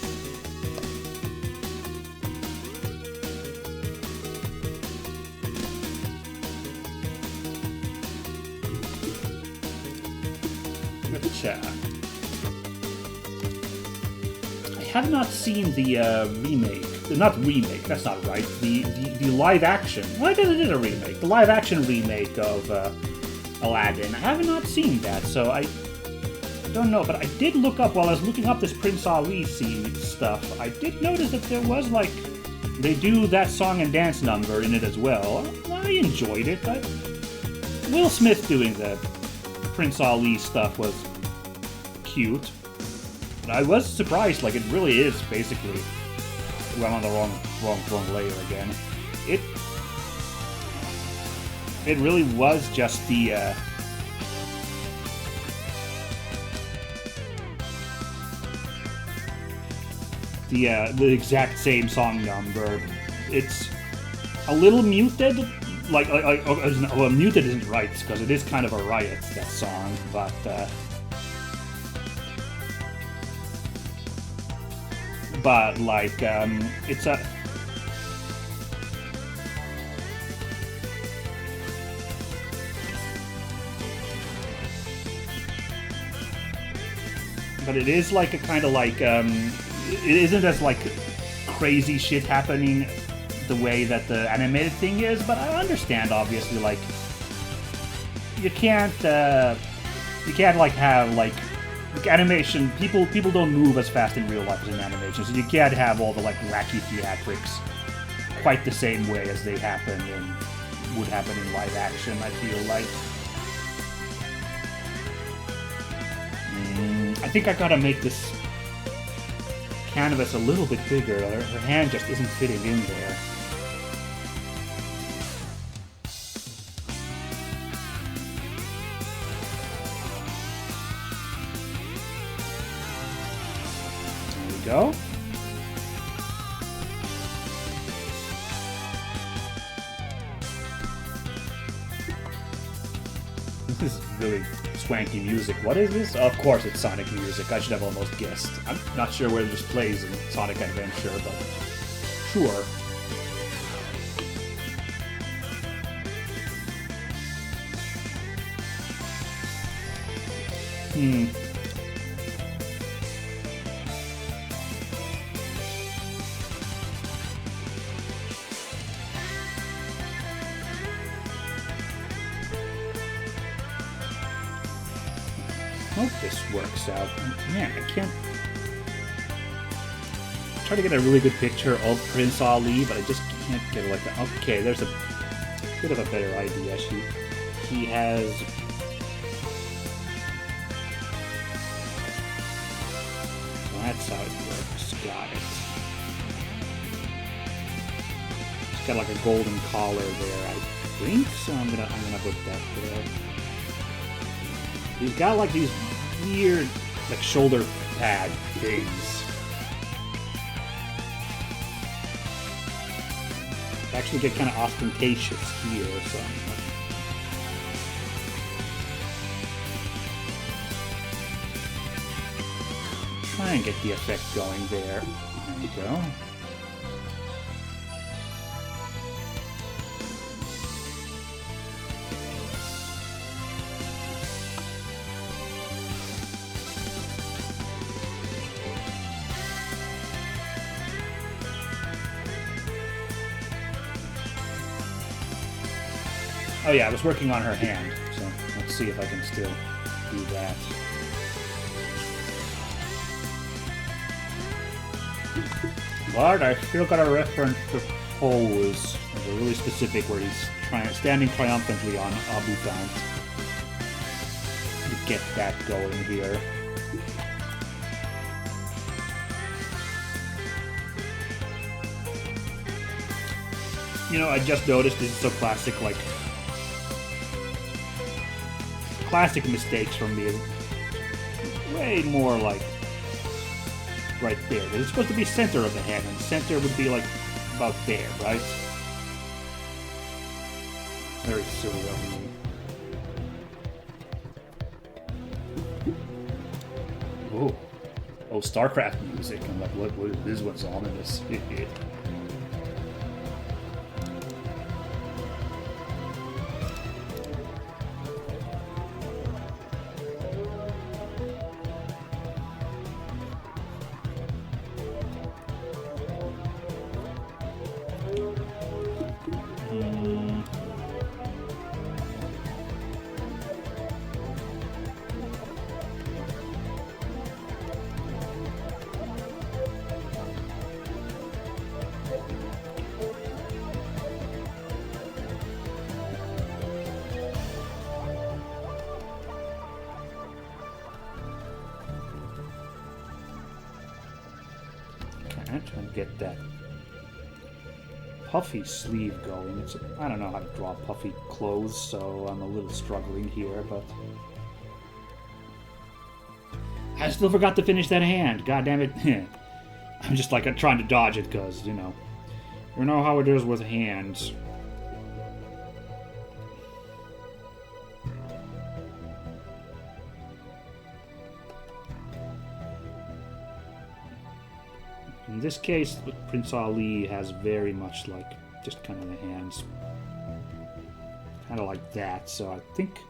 I have not seen the remake. Not remake, that's not right. The live action. Well, it is a remake. The live action remake of Aladdin. I have not seen that, so I don't know. But I did look up, while I was looking up this Prince Ali scene stuff, I did notice that there was like, they do that song and dance number in it as well. I enjoyed it. Will Smith doing the Prince Ali stuff was cute. But I was surprised, like it really is basically. Well, I'm on the wrong layer again. It really was just the exact same song number. It's a little muted, well, muted isn't right because it is kind of a riot, that song, but like it's a but it is like a kind of like it isn't as like crazy shit happening the way that the animated thing is, but I understand obviously like you can't like have like animation, people don't move as fast in real life as in animation, so you can't have all the like wacky theatrics quite the same way as they would happen in live action, I feel like. I think I gotta make this canvas a little bit bigger. Her hand just isn't fitting in there. Go. This is really swanky music. What is this? Of course it's Sonic music. I should have almost guessed. I'm not sure where this plays in Sonic Adventure, but sure. Hope this works out. Man, I can't... Try to get a really good picture of Prince Ali, but I just can't get like a... Okay, there's a bit of a better idea. He has... That's how it works. Got it. It's got like a golden collar there, I think. So I'm gonna put that there. He's got like these weird, like shoulder pad things. Actually get kind of ostentatious here or something. Try and get the effect going there. There you go. Oh yeah, I was working on her hand, so let's see if I can still do that. But I still got a reference to pose. There's a really specific where he's standing triumphantly on Abu Fant. To get that going here. You know, I just noticed this is so classic, like... Classic mistakes from me. Way more like... right there. It's supposed to be center of the hand, and center would be like about there, right? Very silly of me. Oh, StarCraft music. I'm like, what is what's ominous? I'm trying to get that puffy sleeve going. I don't know how to draw puffy clothes, so I'm a little struggling here, but... I still forgot to finish that hand. God damn it. I'm just like trying to dodge it because, you know how it is with hands. In this case, Prince Ali has very much like just kind of the hands, kind of like that. So I think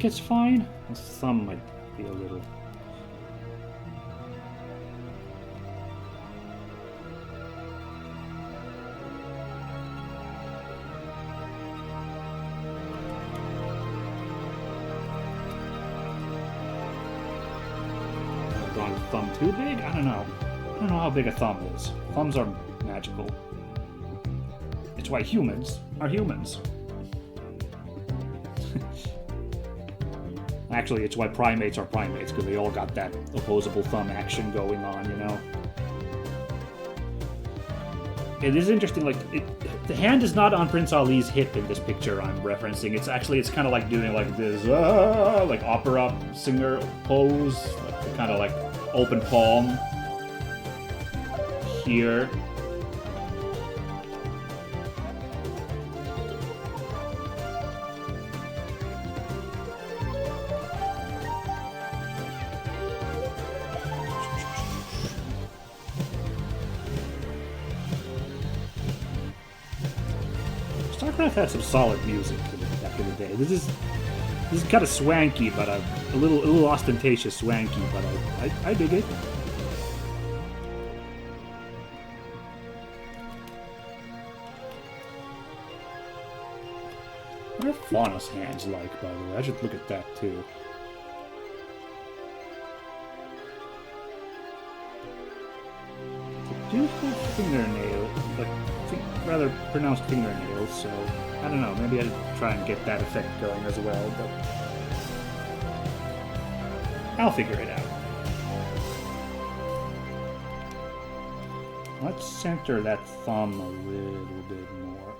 it's fine. His thumb might be a little. Drawing the thumb too big? I don't know. I don't know how big a thumb is. Thumbs are magical. It's why humans are humans. Actually, it's why primates are primates, because they all got that opposable thumb action going on, you know? It is interesting, like, the hand is not on Prince Ali's hip in this picture I'm referencing. It's kind of like doing like this, like opera singer pose, kind of like open palm. Here. StarCraft had some solid music back in the day. This is kind of swanky, but a little ostentatious, swanky, but I dig it. What are Fauna's hands like, by the way? I should look at that too. Beautiful fingernail, like rather pronounced fingernails, so I don't know, maybe I should try and get that effect going as well, but I'll figure it out. Let's center that thumb a little bit more.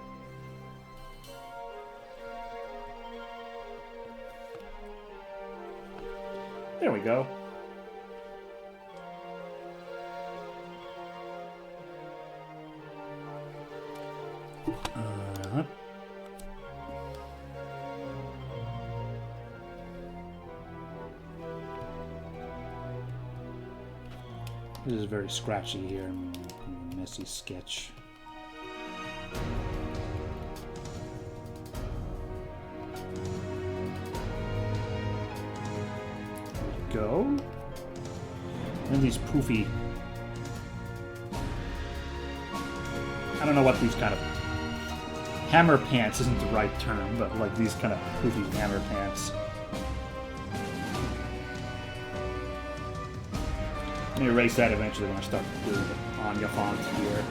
There we go. This is very scratchy here, messy sketch. There we go. And these poofy... I don't know what these kind of... Hammer pants isn't the right term, but like these kind of poofy hammer pants. I'm gonna erase that eventually when I start doing the Anya font here.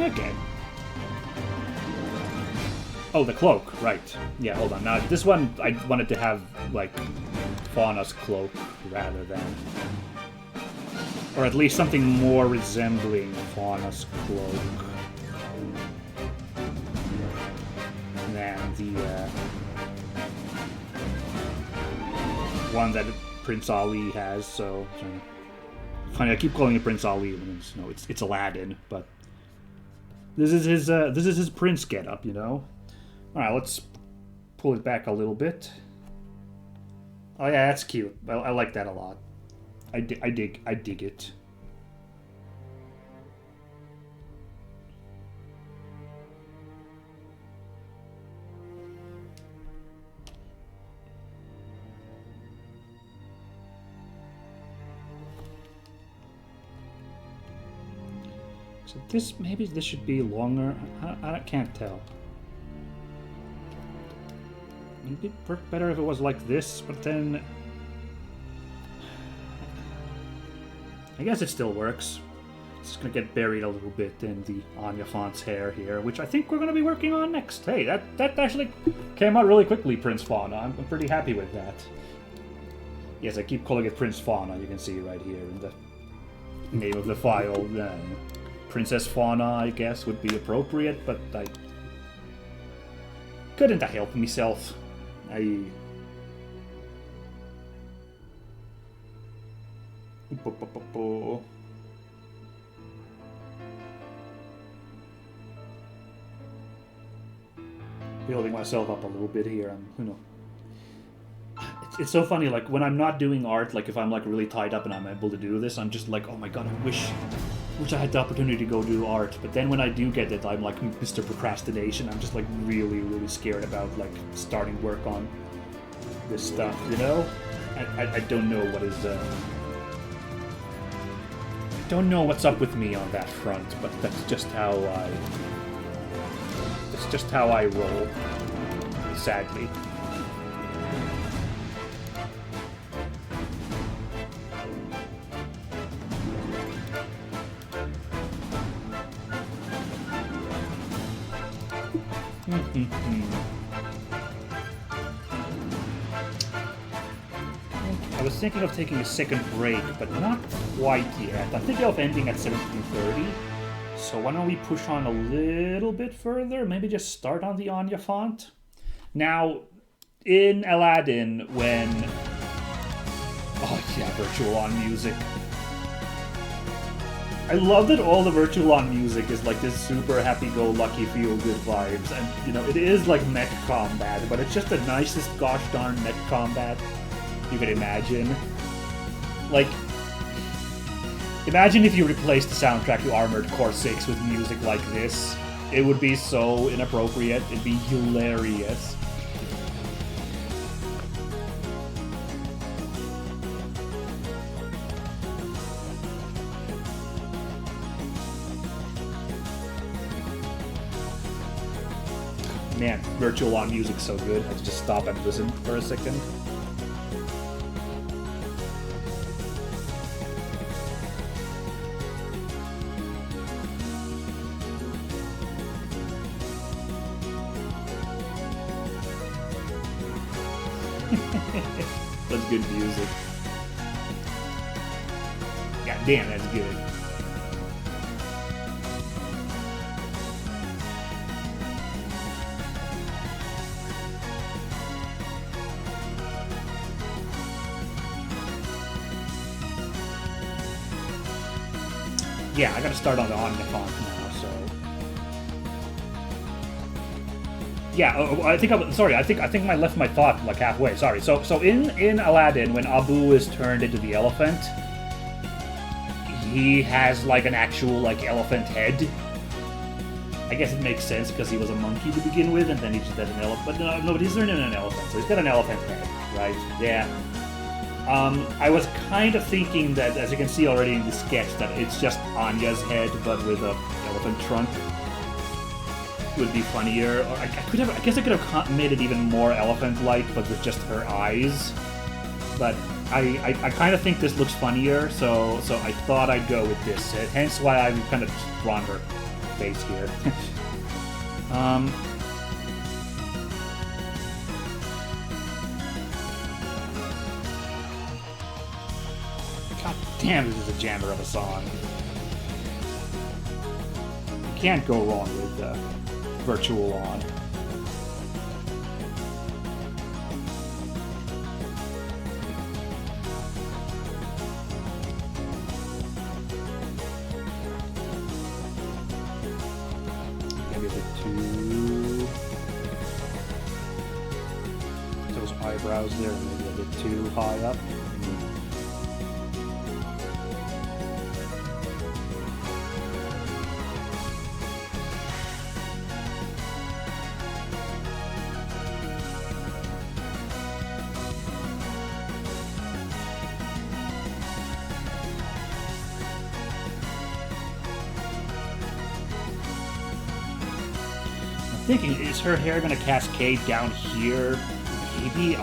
Okay. Oh, the cloak, right. Yeah, hold on. Now, this one, I wanted to have, like, Fauna's cloak rather than... Or at least something more resembling Fauna's cloak than the one that Prince Ali has, so... Funny, I keep calling it Prince Ali when it's Aladdin, but... This is his prince getup, you know. All right, let's pull it back a little bit. Oh yeah, that's cute. I like that a lot. I dig it. So maybe this should be longer. I can't tell. It'd work better if it was like this, but then I guess it still works. It's just gonna get buried a little bit in the Anya font's hair here, which I think we're gonna be working on next. Hey, that actually came out really quickly, Prince Fauna. I'm pretty happy with that. Yes, I keep calling it Prince Fauna. You can see right here in the name of the file. Princess Fauna, I guess, would be appropriate, but I couldn't help myself. Building myself up a little bit here. It's so funny, like, when I'm not doing art, like, if I'm, like, really tied up and I'm able to do this, I'm just like, oh my god, I wish I had the opportunity to go do art. But then when I do get it, I'm like Mr. Procrastination. I'm just, like, really, really scared about, like, starting work on this stuff, you know? I don't know what is, I don't know what's up with me on that front, but that's just how I roll, sadly. I was thinking of taking a second break, but not quite yet. I'm thinking of ending at 17:30. So why don't we push on a little bit further? Maybe just start on the Anya font. Now, in Aladdin, when... Oh yeah, virtual on music. I love that all the Virtual-On music is like this super happy-go-lucky, feel-good vibes, and you know, it is like mech combat, but it's just the nicest gosh darn mech combat you could imagine. Like, imagine if you replaced the soundtrack to Armored Core 6 with music like this. It would be so inappropriate, it'd be hilarious. Man, Virtual-On music's so good. I have to just stop and listen for a second. That's good music. God damn, that's good. Yeah, I gotta start on the Anya font now, so... Yeah, I think I think I left my thought like halfway, sorry. So in Aladdin, when Abu is turned into the elephant, he has like an actual like elephant head. I guess it makes sense because he was a monkey to begin with, and then he just has an elephant. But no, but he's turned into an elephant, so he's got an elephant head, right? Yeah. I was kind of thinking that, as you can see already in the sketch, that it's just Anya's head, but with a elephant trunk. It would be funnier. Or I guess I could have made it even more elephant-like, but with just her eyes. But I kind of think this looks funnier, so I thought I'd go with this. Hence why I've kind of drawn her face here. Damn, this is a jammer of a song. You can't go wrong with Virtual-On. Maybe a bit too... Those eyebrows there, maybe a bit too high up. Thinking, is her hair gonna cascade down here? Maybe.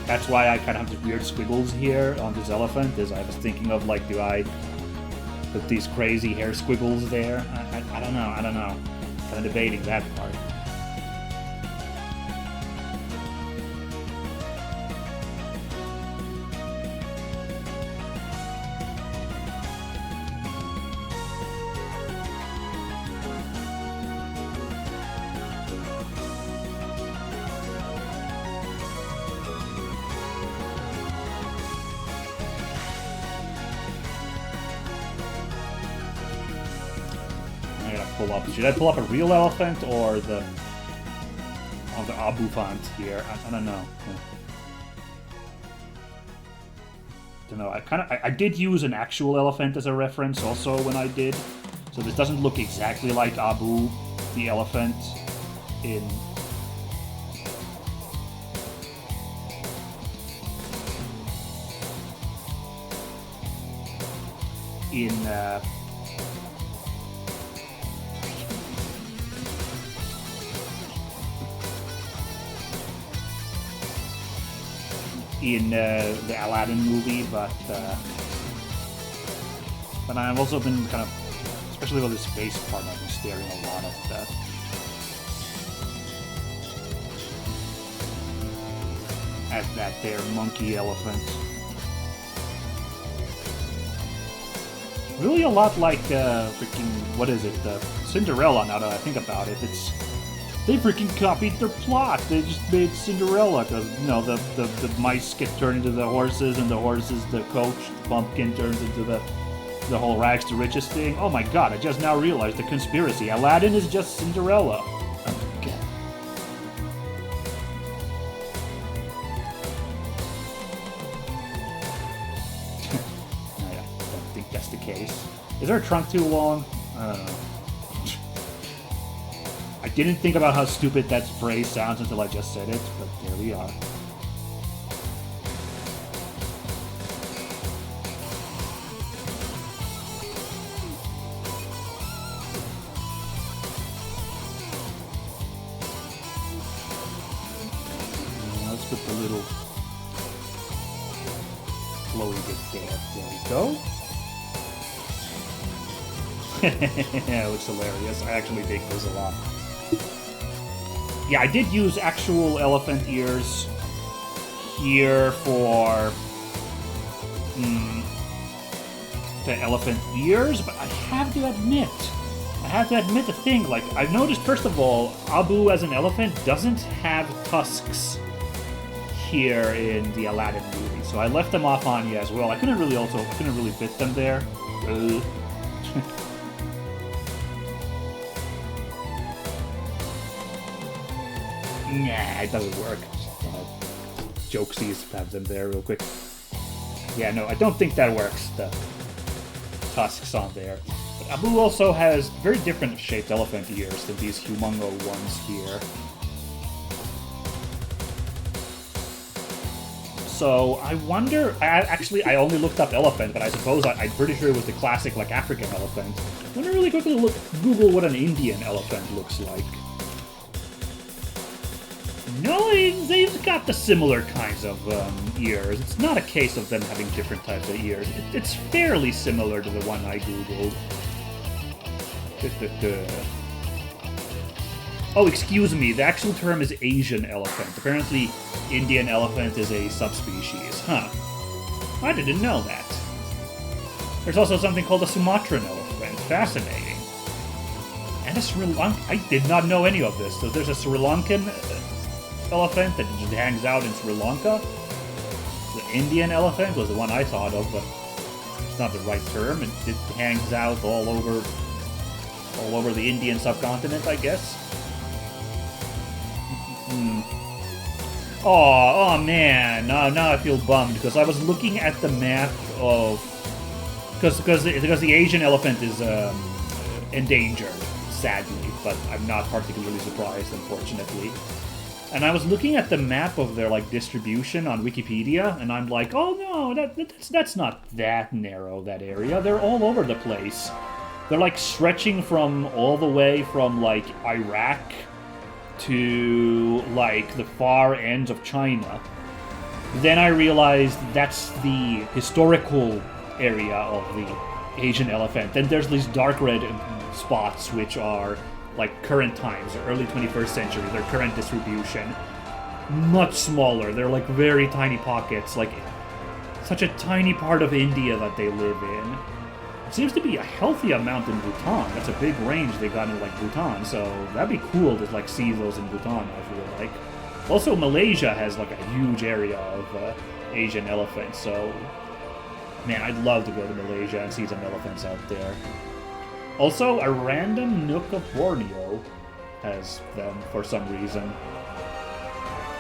That's why I kind of have the weird squiggles here on this elephant. Is I was thinking of like, do I put these crazy hair squiggles there? I don't know. I don't know. Kind of debating that part. Should I pull up a real elephant or the Abu font here? I don't know. Don't know. I did use an actual elephant as a reference also when I did, so this doesn't look exactly like Abu, the elephant, in the Aladdin movie, but I've also been kind of, especially with this face part, I've been staring a lot at that there monkey elephant. Really a lot like freaking, what is it, Cinderella, now that I think about it. They freaking copied their plot. They just made Cinderella because, you know, the mice get turned into the horses, and the horses, the coach, the pumpkin, turns into the the whole rags to riches thing. Oh my god, I just now realized the conspiracy. Aladdin is just Cinderella. Oh my god. I don't think that's the case. Is our trunk too long? I don't know. I didn't think about how stupid that phrase sounds until I just said it, but there we are. Let's put the little flowy bit there. There we go. Yeah, it looks hilarious. I actually dig this a lot. Yeah, I did use actual elephant ears here for the elephant ears, but I have to admit a thing. Like, I've noticed, first of all, Abu as an elephant doesn't have tusks here in the Aladdin movie, so I left them off Anya as well. I couldn't really fit them there. Nah, it doesn't work. Jokesies, have them there real quick. Yeah, no, I don't think that works, the tusks on there. But Abu also has very different shaped elephant ears than these humongo ones here. So, I wonder... I only looked up elephant, but I suppose I'm pretty sure it was the classic, like, African elephant. I want to really quickly Google what an Indian elephant looks like. No, they've got the similar kinds of ears. It's not a case of them having different types of ears. It's fairly similar to the one I googled. Oh, excuse me. The actual term is Asian elephant. Apparently, Indian elephant is a subspecies. Huh. I didn't know that. There's also something called a Sumatran elephant. Fascinating. And a Sri Lankan... I did not know any of this. So there's a Sri Lankan... elephant that just hangs out in Sri Lanka. The Indian elephant was the one I thought of, but it's not the right term. It hangs out all over the Indian subcontinent, I guess. Oh man, now I feel bummed because I was looking at the map of because the Asian elephant is endangered, sadly, but I'm not particularly surprised, unfortunately. And I was looking at the map of their, like, distribution on Wikipedia, and I'm like, oh no, that's not that narrow, that area. They're all over the place. They're, like, stretching from all the way from, like, Iraq to, like, the far ends of China. Then I realized that's the historical area of the Asian elephant. Then there's these dark red spots, which are... like current times, or early 21st century, their current distribution. Much smaller. They're like very tiny pockets, like such a tiny part of India that they live in. It seems to be a healthy amount in Bhutan. That's a big range they got in like Bhutan, so that'd be cool to like see those in Bhutan, I feel like. Also, Malaysia has like a huge area of Asian elephants, so man, I'd love to go to Malaysia and see some elephants out there. Also, a random nook of Borneo has them for some reason.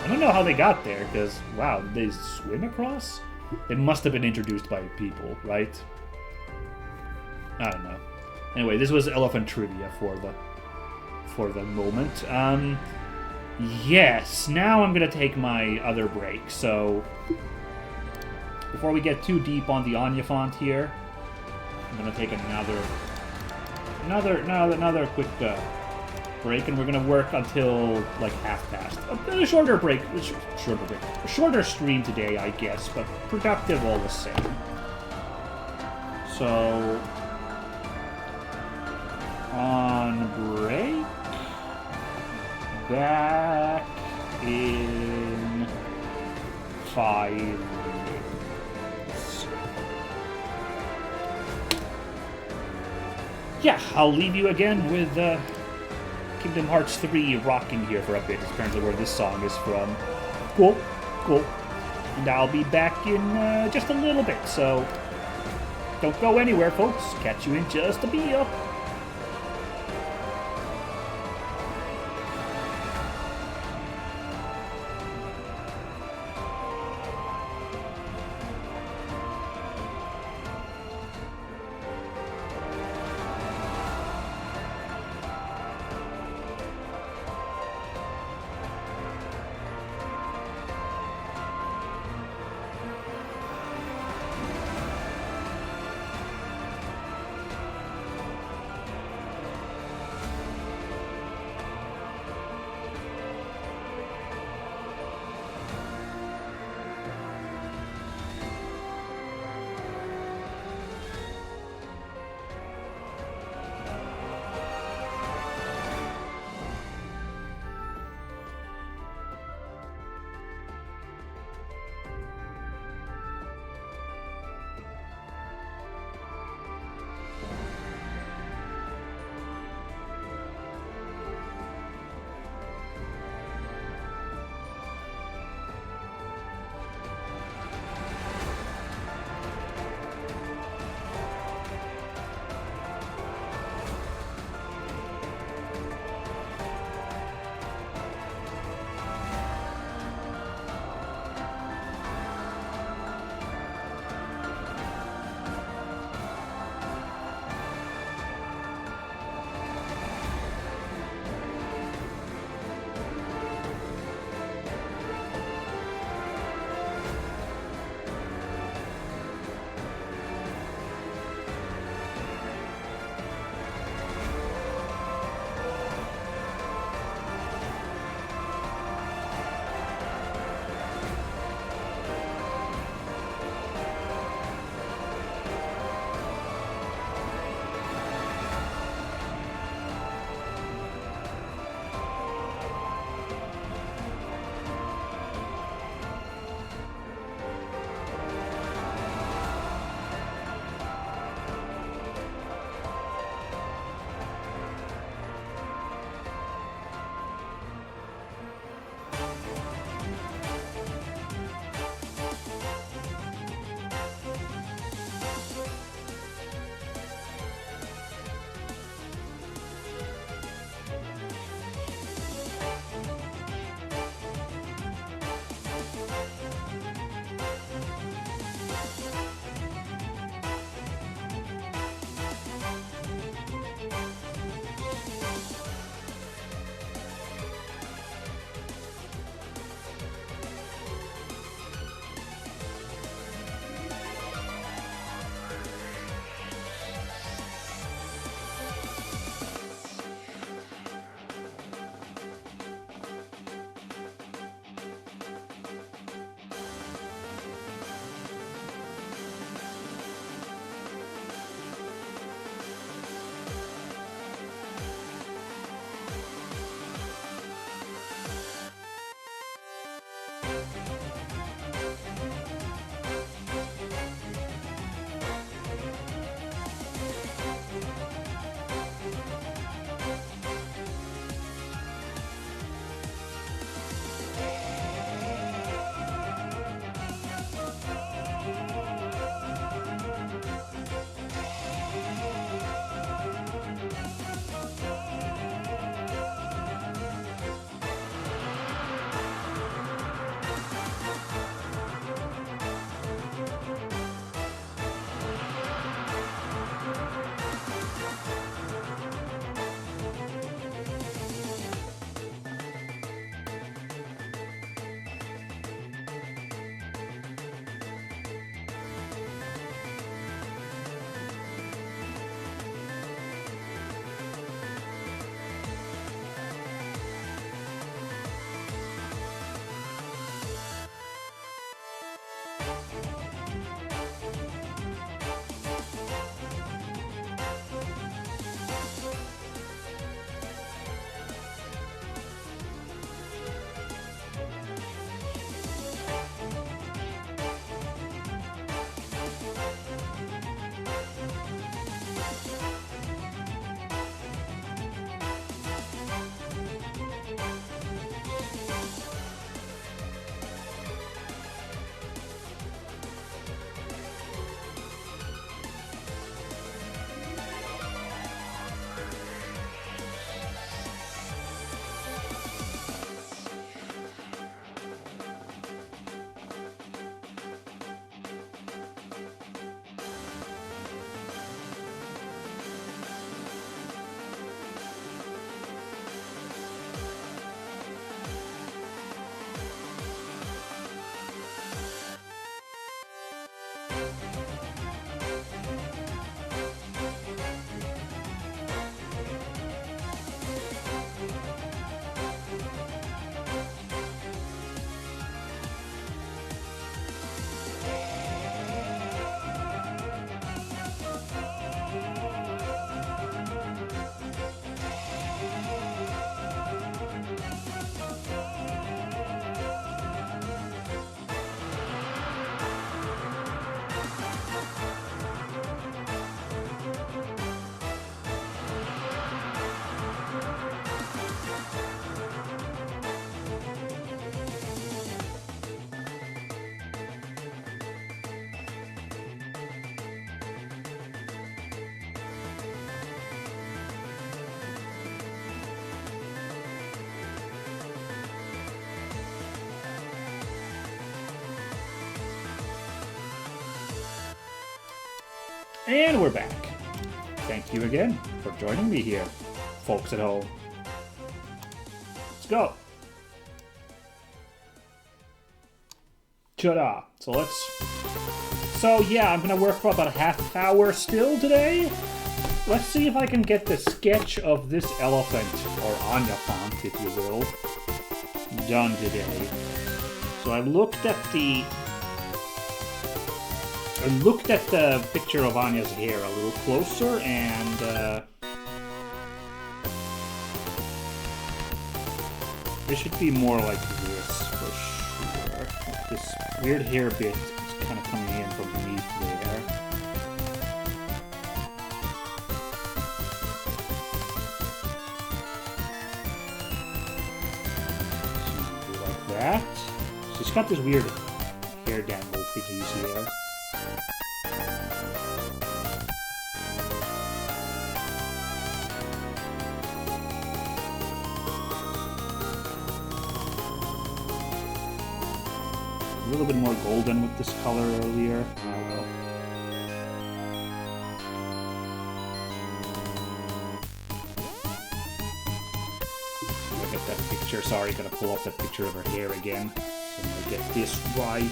I don't know how they got there, because, wow, did they swim across? They must have been introduced by people, right? I don't know. Anyway, this was elephant trivia for the moment. Yes, now I'm going to take my other break, so... before we get too deep on the Anya font here, I'm going to take another quick break, and we're gonna work until like 1:30. A shorter break, a shorter stream today, I guess, but productive all the same. So on break, back in 5 minutes. Yeah, I'll leave you again with Kingdom Hearts 3 rocking here for a bit. It's apparently where this song is from. Cool. And I'll be back in just a little bit, so Don't go anywhere, folks. Catch you in just a bit. And we're back. Thank you again for joining me here, folks at home. Let's go. Ta-da. So yeah, I'm gonna work for about a half hour still today. Let's see if I can get the sketch of this elephant, or Anya font, if you will, done today. So I looked at the picture of Anya's hair a little closer, and it should be more like this for sure. This weird hair bit is kind of coming in from beneath there. So like that. She's got this weird hair dangle thingies here. A little bit more golden with this color earlier. Oh well. Look at that picture. Sorry, gotta pull up that picture of her hair again. So I'm gonna get this right.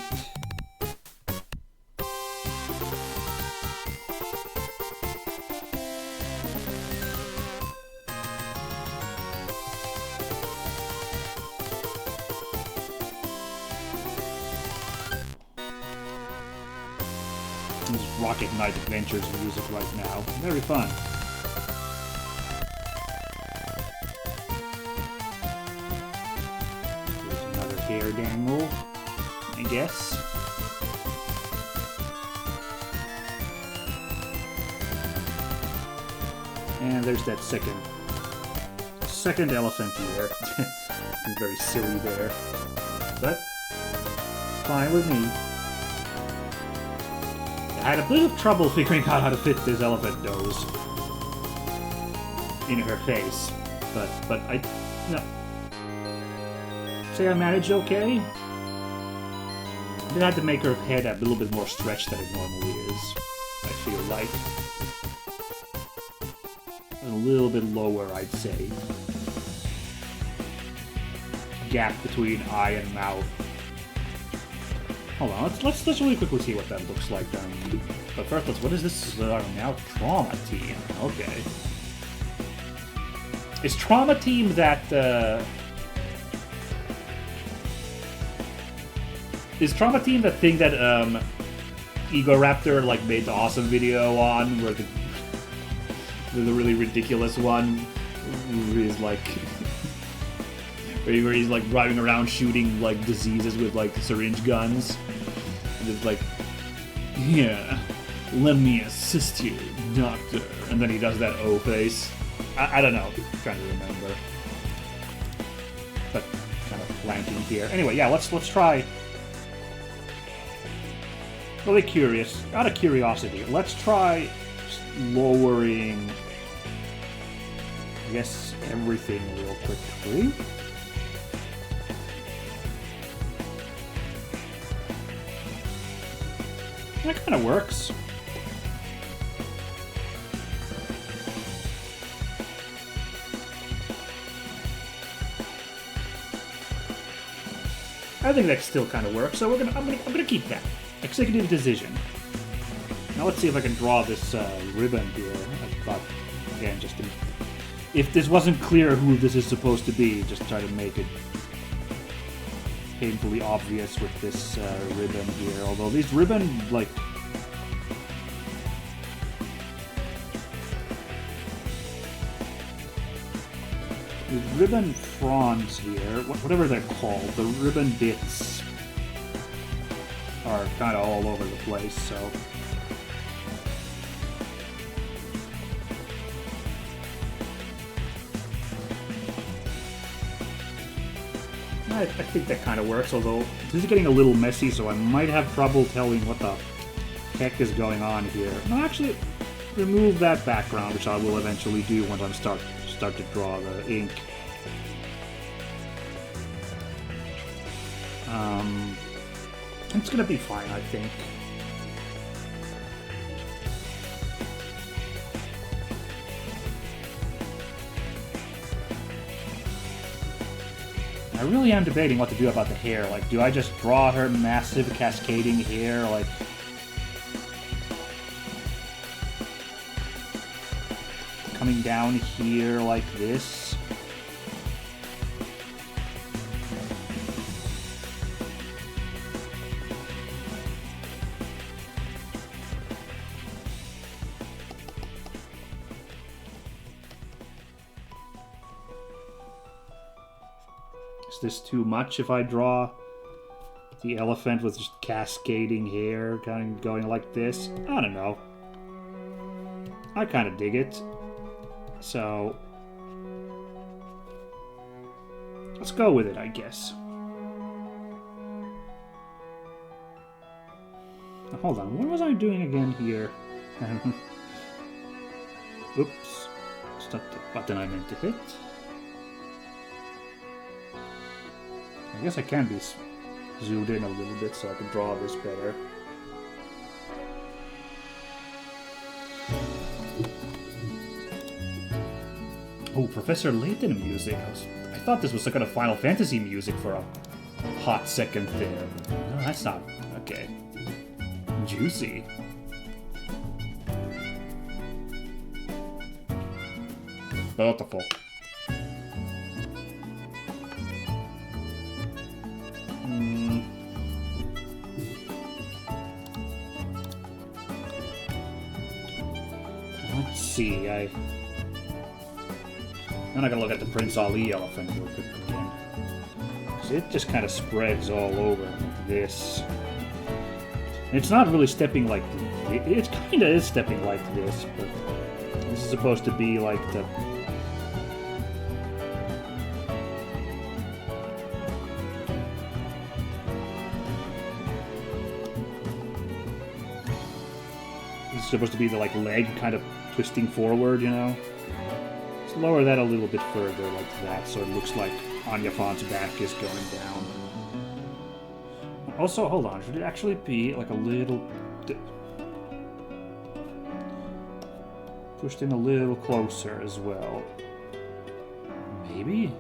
Rocket Knight Adventures music right now. Very fun. There's another hair dangle, I guess. And there's that second elephant ear. Very silly there. But fine with me. I had a bit of trouble figuring out how to fit this elephant nose in her face, but I say I managed okay. I had to make her head a little bit more stretched than it normally is. I feel like a little bit lower, I'd say. Gap between eye and mouth. Hold on, let's really quickly see what that looks like. But first, what is this now? Trauma Team. Okay. Is Trauma Team that? Is Trauma Team that thing that Ego Raptor like made the awesome video on, where the really ridiculous one, where he's like. Where he's like driving around shooting like diseases with like syringe guns. And it's like, yeah, let me assist you, doctor. And then he does that O face. I don't know, I'm trying to remember. But kind of blanking here. Anyway, yeah, let's try. Really curious, out of curiosity, let's try lowering, I guess, everything real quickly. That kind of works. I think that still kind of works, so I'm gonna keep that. Executive decision. Now let's see if I can draw this ribbon here. I thought, again, just if this wasn't clear who this is supposed to be, just try to make it painfully obvious with this ribbon here. Although these ribbon, like, the ribbon fronds here, whatever they're called, the ribbon bits are kind of all over the place, so I think that kind of works, although this is getting a little messy, so I might have trouble telling what the heck is going on here. No, actually, remove that background, which I will eventually do once I start to draw the ink. It's gonna be fine, I think. I really am debating what to do about the hair. Like, do I just draw her massive cascading hair, like... coming down here like this? Is this too much if I draw the elephant with just cascading hair kind of going like this? I don't know. I kind of dig it. So let's go with it, I guess. Now, hold on, what was I doing again here? Oops. It's not the button I meant to hit. I guess I can be zoomed in a little bit so I can draw this better. Oh, Professor Layton music. I thought this was some kind of Final Fantasy music for a hot second there. No, that's not... okay. Juicy. Beautiful. Let's see, I'm not gonna look at the Prince Ali elephant real quick again. So it just kind of spreads all over like this. And it's not really stepping like... it kind of is stepping like this, but this is supposed to be like the... this is supposed to be the like leg kind of twisting forward, you know? Let's lower that a little bit further like that so it looks like Anya Fawn's back is going down. Also, hold on, should it actually be like a little... pushed in a little closer as well? Maybe?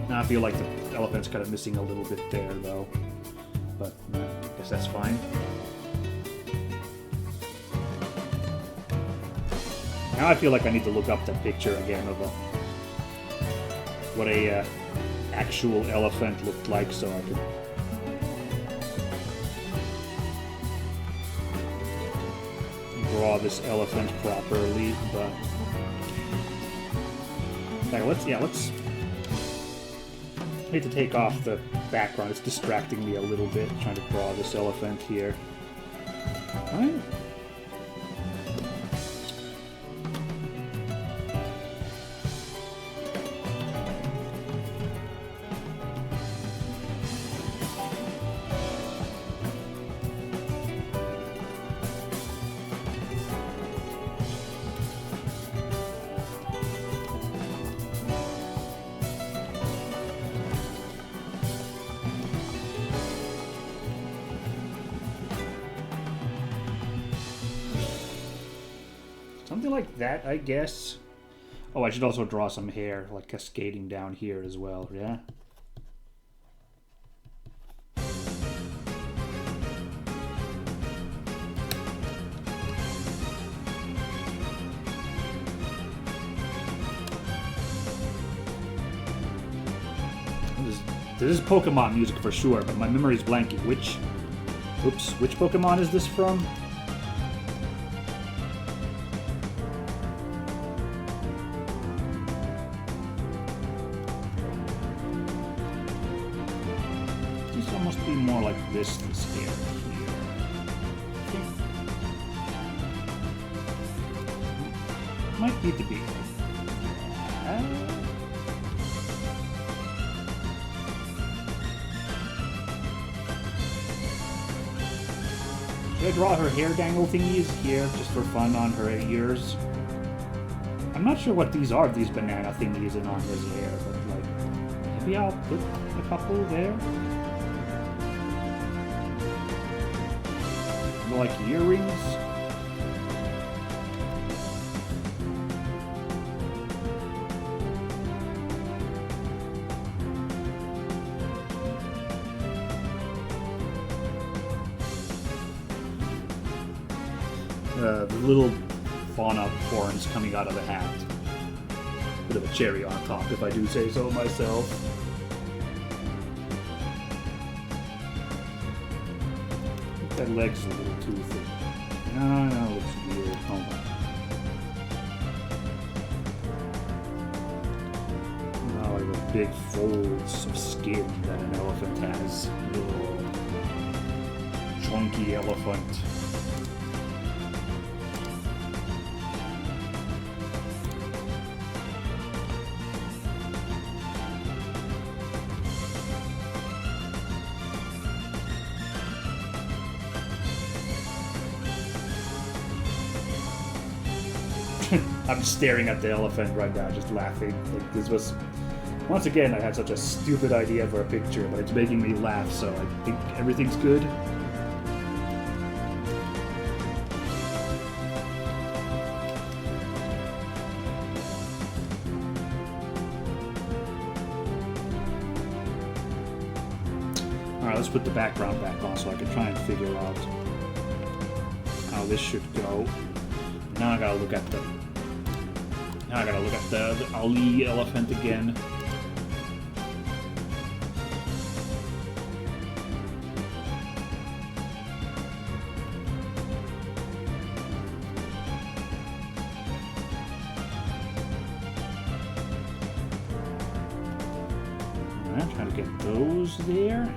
Now I feel like the elephant's kind of missing a little bit there, though. But I guess that's fine. Now I feel like I need to look up the picture again of what a actual elephant looked like, so I can draw this elephant properly. But okay, let's. I need to take off the background. It's distracting me a little bit trying to draw this elephant here. Alright. Something like that, I guess. Oh, I should also draw some hair, like cascading down here as well, yeah? This is Pokemon music for sure, but my memory's blanking. Which Pokemon is this from? Be more like this hair here. Might need to be. Should I draw her hair dangle thingies here just for fun on her ears? I'm not sure what these are, these banana thingies in Anya's hair, but like, Maybe I'll put a couple there. Like earrings. The little fauna horns coming out of the hat. Bit of a cherry on top, if I do say so myself. That leg's a little too thick. No, it looks weird. Hold on. Oh, like the big folds of skin that an elephant has. Little chunky elephant. I'm staring at the elephant right now, just laughing. Like, this was... Once again, I had such a stupid idea for a picture, but it's making me laugh, so I think everything's good. Alright, let's put the background back on so I can try and figure out how this should go. Now I gotta look at the Ali elephant again. Alright, trying to get those there.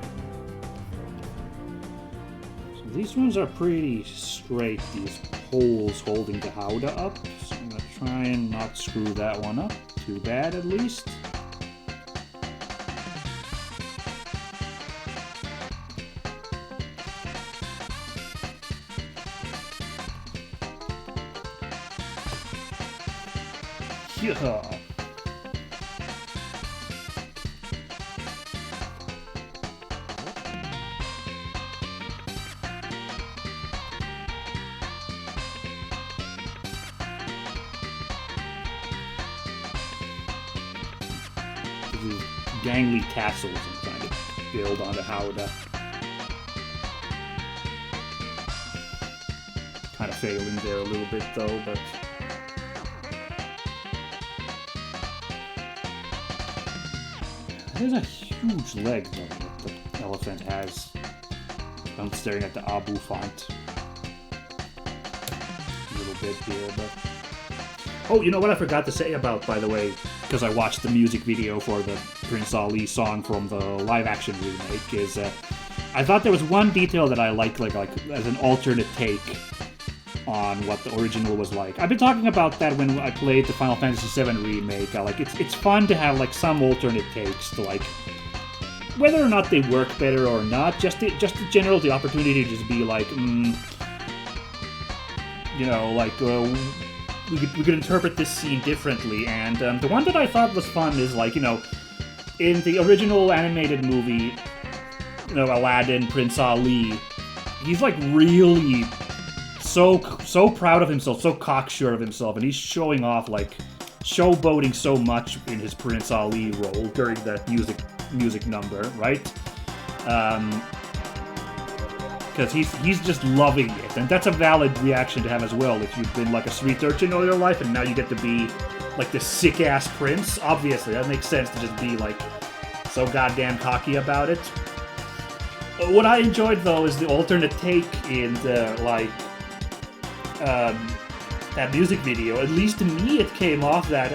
So these ones are pretty straight, these poles holding the howdah up. So I'm gonna try and not screw that one up too bad, at least. Yeah. Gangly tassels I'm trying to build on the howdah. Kind of failing there a little bit though, but there's a huge leg though that the elephant has. I'm staring at the Abu font a little bit here, but oh, you know what I forgot to say about, by the way, because I watched the music video for the Prince Ali song from the live-action remake, is I thought there was one detail that I liked, like as an alternate take on what the original was like. I've been talking about that when I played the Final Fantasy VII remake. Like it's fun to have like some alternate takes to like whether or not they work better or not. Just in general, the opportunity to just be like, you know, like. We could interpret this scene differently, and the one that I thought was fun is like, you know, in the original animated movie, you know, Aladdin, Prince Ali, he's like really so proud of himself, so cocksure of himself, and he's showing off, like, showboating so much in his Prince Ali role during that music number, right? Because he's just loving it, and that's a valid reaction to have as well. If you've been like a street urchin all your life, and now you get to be like this sick-ass prince, obviously that makes sense to just be like so goddamn cocky about it. What I enjoyed though is the alternate take in the like that music video. At least to me, it came off that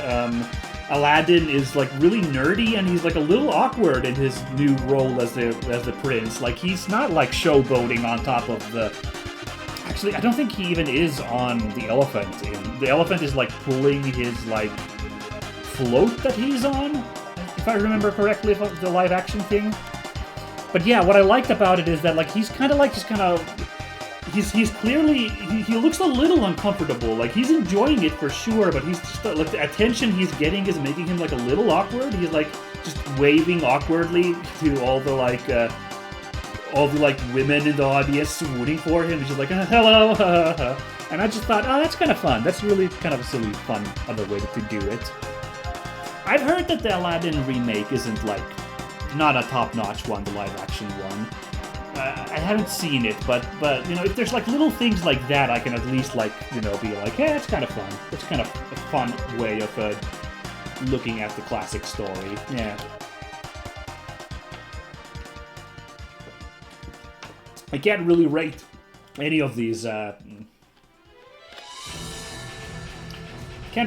Aladdin is like really nerdy, and he's like a little awkward in his new role as the prince. Like he's not like showboating on top of the. Actually, I don't think he even is on the elephant. The elephant is like pulling his like float that he's on, if I remember correctly, the live action thing. But yeah, what I liked about it is that like he's kind of like just kind of he's clearly he looks a little uncomfortable. Like he's enjoying it for sure, but he's just like the attention he's getting is making him like a little awkward. He's like just waving awkwardly to all the women in the audience swooning for him. He's just like hello, and I just thought, oh, that's kind of fun. That's really kind of a silly, fun other way to do it. I've heard that the Aladdin remake isn't like not a top-notch one, the live-action one. I haven't seen it, but you know, if there's like little things like that, I can at least like, you know, be like, hey, it's kind of fun. It's kind of a fun way of looking at the classic story. Yeah. I can't really rate any of these. Can't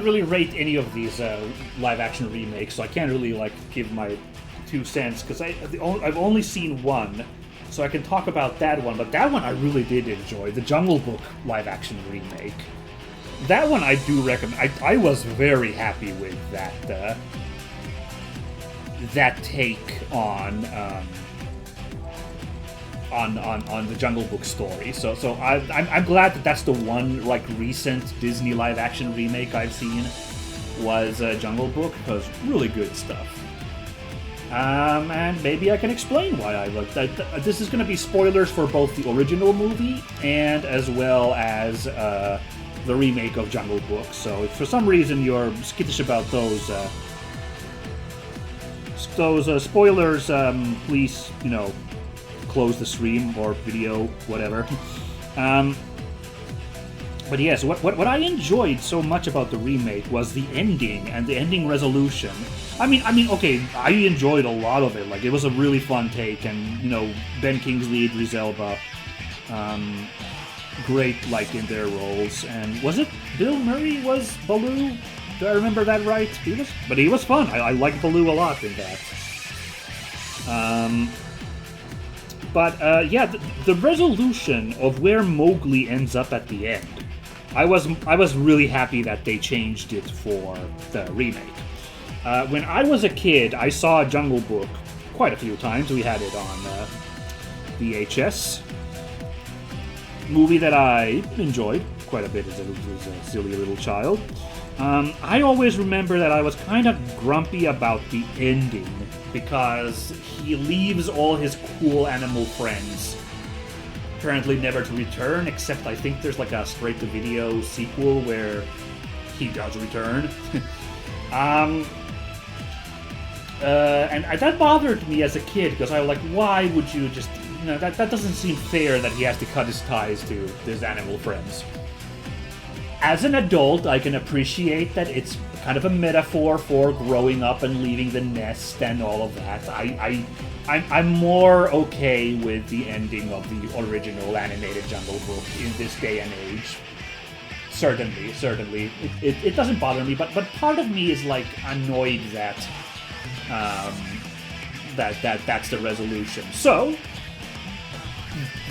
really rate any of these live-action remakes, so I can't really like give my 2 cents because I've only seen one. So I can talk about that one, but that one I really did enjoy. The Jungle Book live-action remake. That one I do recommend. I was very happy with that that take on the Jungle Book story. So I'm glad that that's the one like recent Disney live-action remake I've seen was Jungle Book, because really good stuff. And maybe I can explain why I looked. This is going to be spoilers for both the original movie and as well as the remake of Jungle Book. So if for some reason you're skittish about those spoilers, please, you know, close the stream or video, whatever. But yes, what I enjoyed so much about the remake was the ending and the ending resolution. I mean, okay, I enjoyed a lot of it. Like, it was a really fun take, and you know, Ben Kingsley, Idris Elba, great, like, in their roles. And was it Bill Murray was Baloo? Do I remember that right? He was fun. I liked Baloo a lot in that. Yeah, the resolution of where Mowgli ends up at the end, I was really happy that they changed it for the remake. When I was a kid, I saw Jungle Book quite a few times. We had it on VHS. Movie that I enjoyed quite a bit as a silly little child. I always remember that I was kind of grumpy about the ending because he leaves all his cool animal friends apparently never to return, except I think there's like a straight-to-video sequel where he does return. And that bothered me as a kid, because I was like, why would you just... You know, that doesn't seem fair that he has to cut his ties to his animal friends. As an adult, I can appreciate that it's kind of a metaphor for growing up and leaving the nest and all of that. I'm more okay with the ending of the original animated Jungle Book in this day and age. Certainly. It doesn't bother me, but part of me is like annoyed that that's the resolution. So,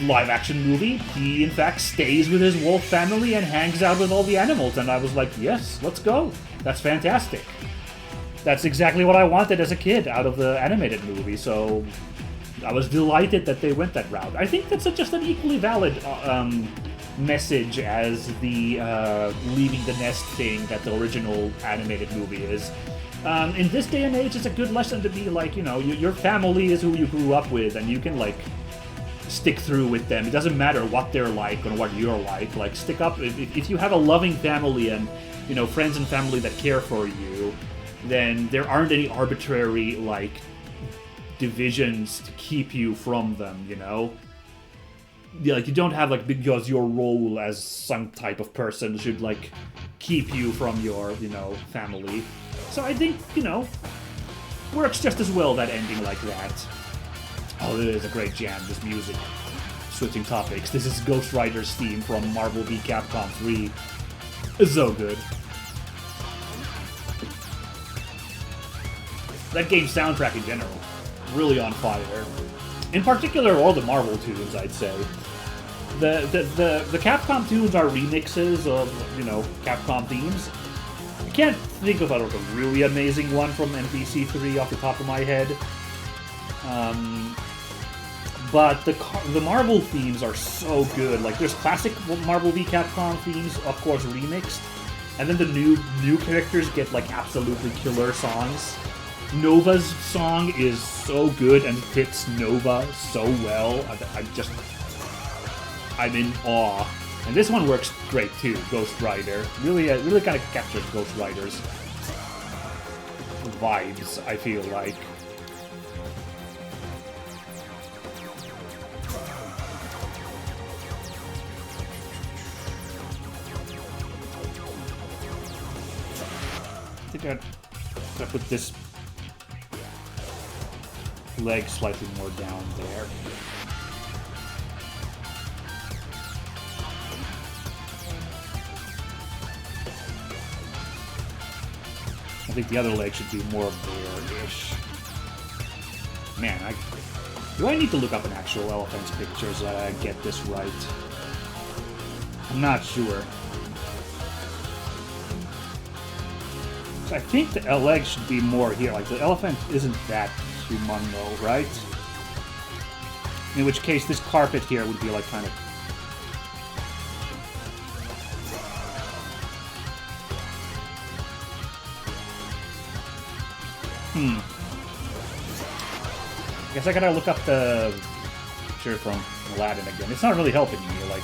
live action movie, he in fact stays with his wolf family and hangs out with all the animals, and I was like, yes, let's go. That's fantastic. That's exactly what I wanted as a kid out of the animated movie, so I was delighted that they went that route. I think that's just an equally valid message as the leaving the nest thing that the original animated movie is. In this day and age, it's a good lesson to be like, you know, your family is who you grew up with, and you can, like, stick through with them. It doesn't matter what they're like or what you're like. Like, stick up. If you have a loving family and, you know, friends and family that care for you, then there aren't any arbitrary, like, divisions to keep you from them, you know? Like, you don't have, like, because your role as some type of person should, like, keep you from your, you know, family. So I think, you know, works just as well, that ending like that. Oh, it is a great jam, this music. Switching topics. This is Ghost Rider's theme from Marvel v Capcom 3. It's so good. That game's soundtrack in general, really on fire. In particular, all the Marvel tunes, I'd say. The Capcom tunes are remixes of, you know, Capcom themes. I can't think of a really amazing one from MVC3 off the top of my head. But the Marvel themes are so good. Like, there's classic Marvel v Capcom themes, of course, remixed. And then the new characters get, like, absolutely killer songs. Nova's song is so good and fits Nova so well. I'm in awe. And this one works great, too, Ghost Rider. Really kind of captures Ghost Rider's vibes, I feel like. I think I'd put this leg slightly more down there. I think the other leg should be more there-ish. Man, do I need to look up an actual elephant's picture so that I get this right? I'm not sure. So I think the leg should be more here. Like, the elephant isn't that humongous, right? In which case, this carpet here would be like kind of... I guess I gotta look up the picture from Aladdin again. It's not really helping me, like...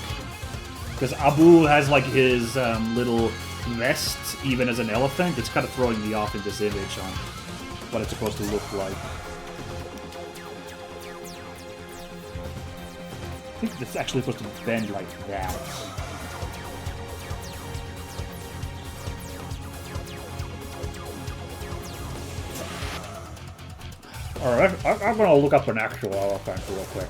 Because Abu has, like, his little vest, even as an elephant. It's kind of throwing me off in this image on what it's supposed to look like. I think it's actually supposed to bend like that. Alright, I'm gonna look up an actual elephant real quick.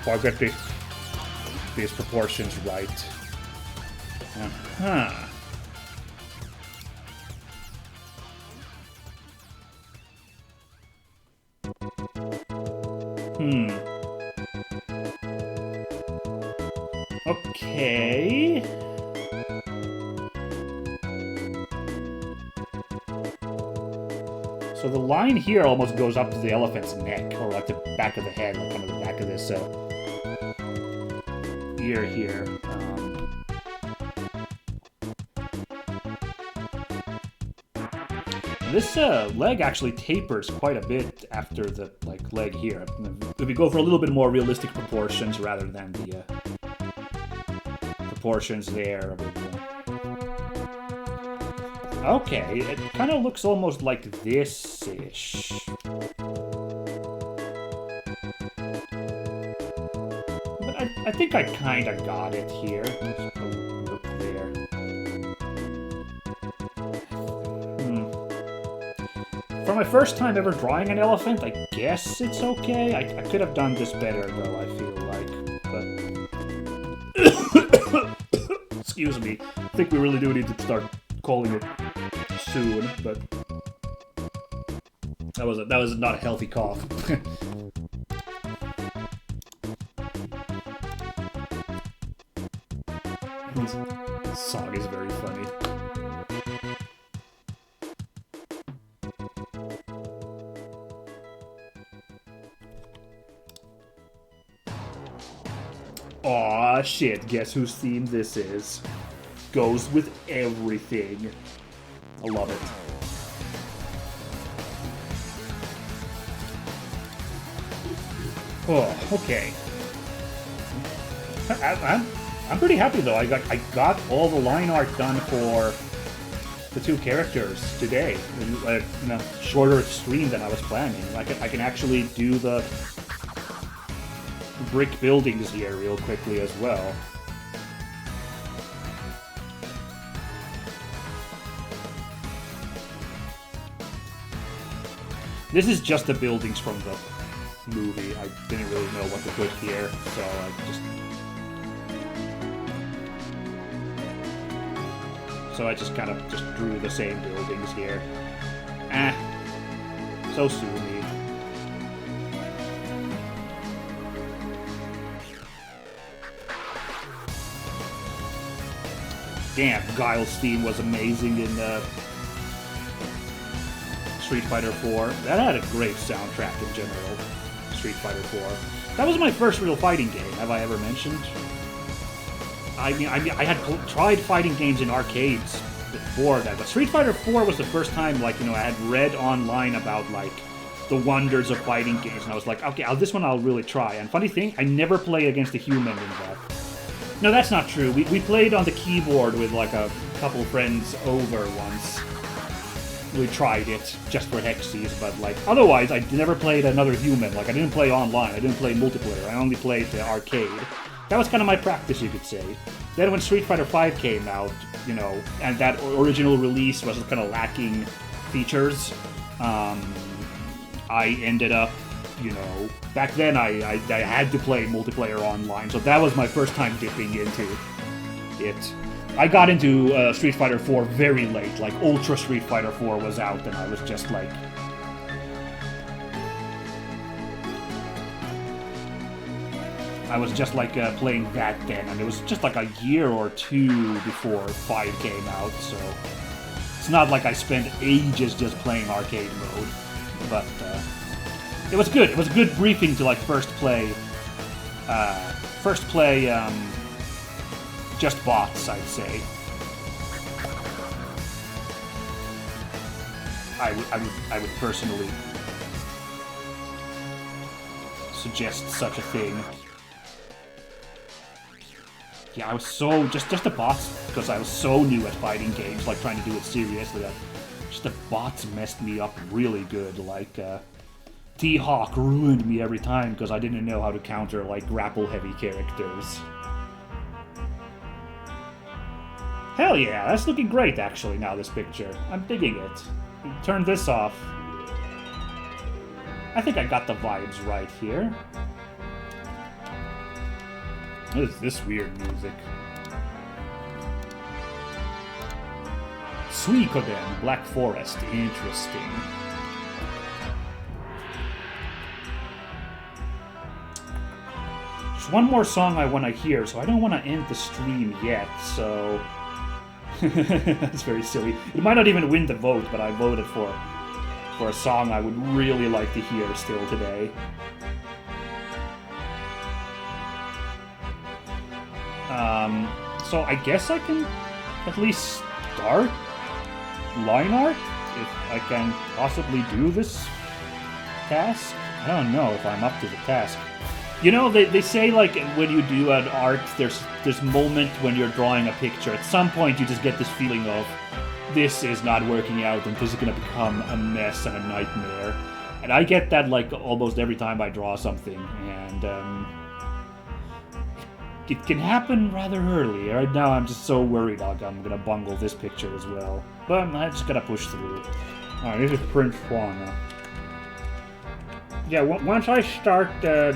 So I get these proportions right. Uh-huh. Okay. So the line here almost goes up to the elephant's neck, or like the back of the head, like kind of the back of this ear here. This leg actually tapers quite a bit after the leg here. If we go for a little bit more realistic proportions rather than the proportions there. Okay, it kind of looks almost like this-ish. But I think I kind of got it here. Let's put a look there. For my first time ever drawing an elephant, I guess it's okay. I could have done this better, though, I feel like. But... Excuse me. I think we really do need to start calling it soon, but... That was not a healthy cough. This song is very funny. Aw, shit, guess whose theme this is? Goes with everything. I love it. Oh, okay. I'm pretty happy though. I got all the line art done for the two characters today in a shorter stream than I was planning. I can actually do the brick buildings here real quickly as well. This is just the buildings from the movie. I didn't really know what to put here, so I just kind of drew the same buildings here. So Sumi. Damn, Guile's theme was amazing in Street Fighter 4. That had a great soundtrack in general. Street Fighter 4. That was my first real fighting game. Have I ever mentioned? I mean, I had tried fighting games in arcades before that, but Street Fighter 4 was the first time, like, you know, I had read online about, like, the wonders of fighting games, and I was like, okay, this one I'll really try. And funny thing, I never played against a human in that. No, that's not true. We played on the keyboard with, like, a couple friends over once. We tried it just for hexes, but, like, otherwise, I never played another human. Like, I didn't play online, I didn't play multiplayer, I only played the arcade. That was kind of my practice, you could say. Then when Street Fighter V came out, you know, and that original release was kind of lacking features, I ended up, you know, back then I had to play multiplayer online, so that was my first time dipping into it. I got into Street Fighter 4 very late, like Ultra Street Fighter 4 was out, and I was just like... playing that then, and it was just like a year or two before 5 came out, so... It's not like I spent ages just playing arcade mode, but it was good. It was a good briefing to, like, first play, just bots, I'd say. I would personally suggest such a thing. Yeah, I was so just the bots, because I was so new at fighting games, like trying to do it seriously. Just the bots messed me up really good. Like T-Hawk ruined me every time because I didn't know how to counter like grapple-heavy characters. Hell yeah, that's looking great actually now, this picture. I'm digging it. Turn this off. I think I got the vibes right here. What is this weird music? Suikoden, Black Forest, interesting. There's one more song I want to hear, so I don't want to end the stream yet, so... That's very silly. It might not even win the vote, but I voted for a song I would really like to hear still today. So I guess I can at least start line art if I can possibly do this task. I don't know if I'm up to the task. You know, they say like when you do an art, there's moment when you're drawing a picture. At some point you just get this feeling of this is not working out and this is gonna become a mess and a nightmare. And I get that like almost every time I draw something, and it can happen rather early. Right now I'm just so worried I'm gonna bungle this picture as well. But I just gotta push through. Alright, this is Prince Fauna. Yeah, once I start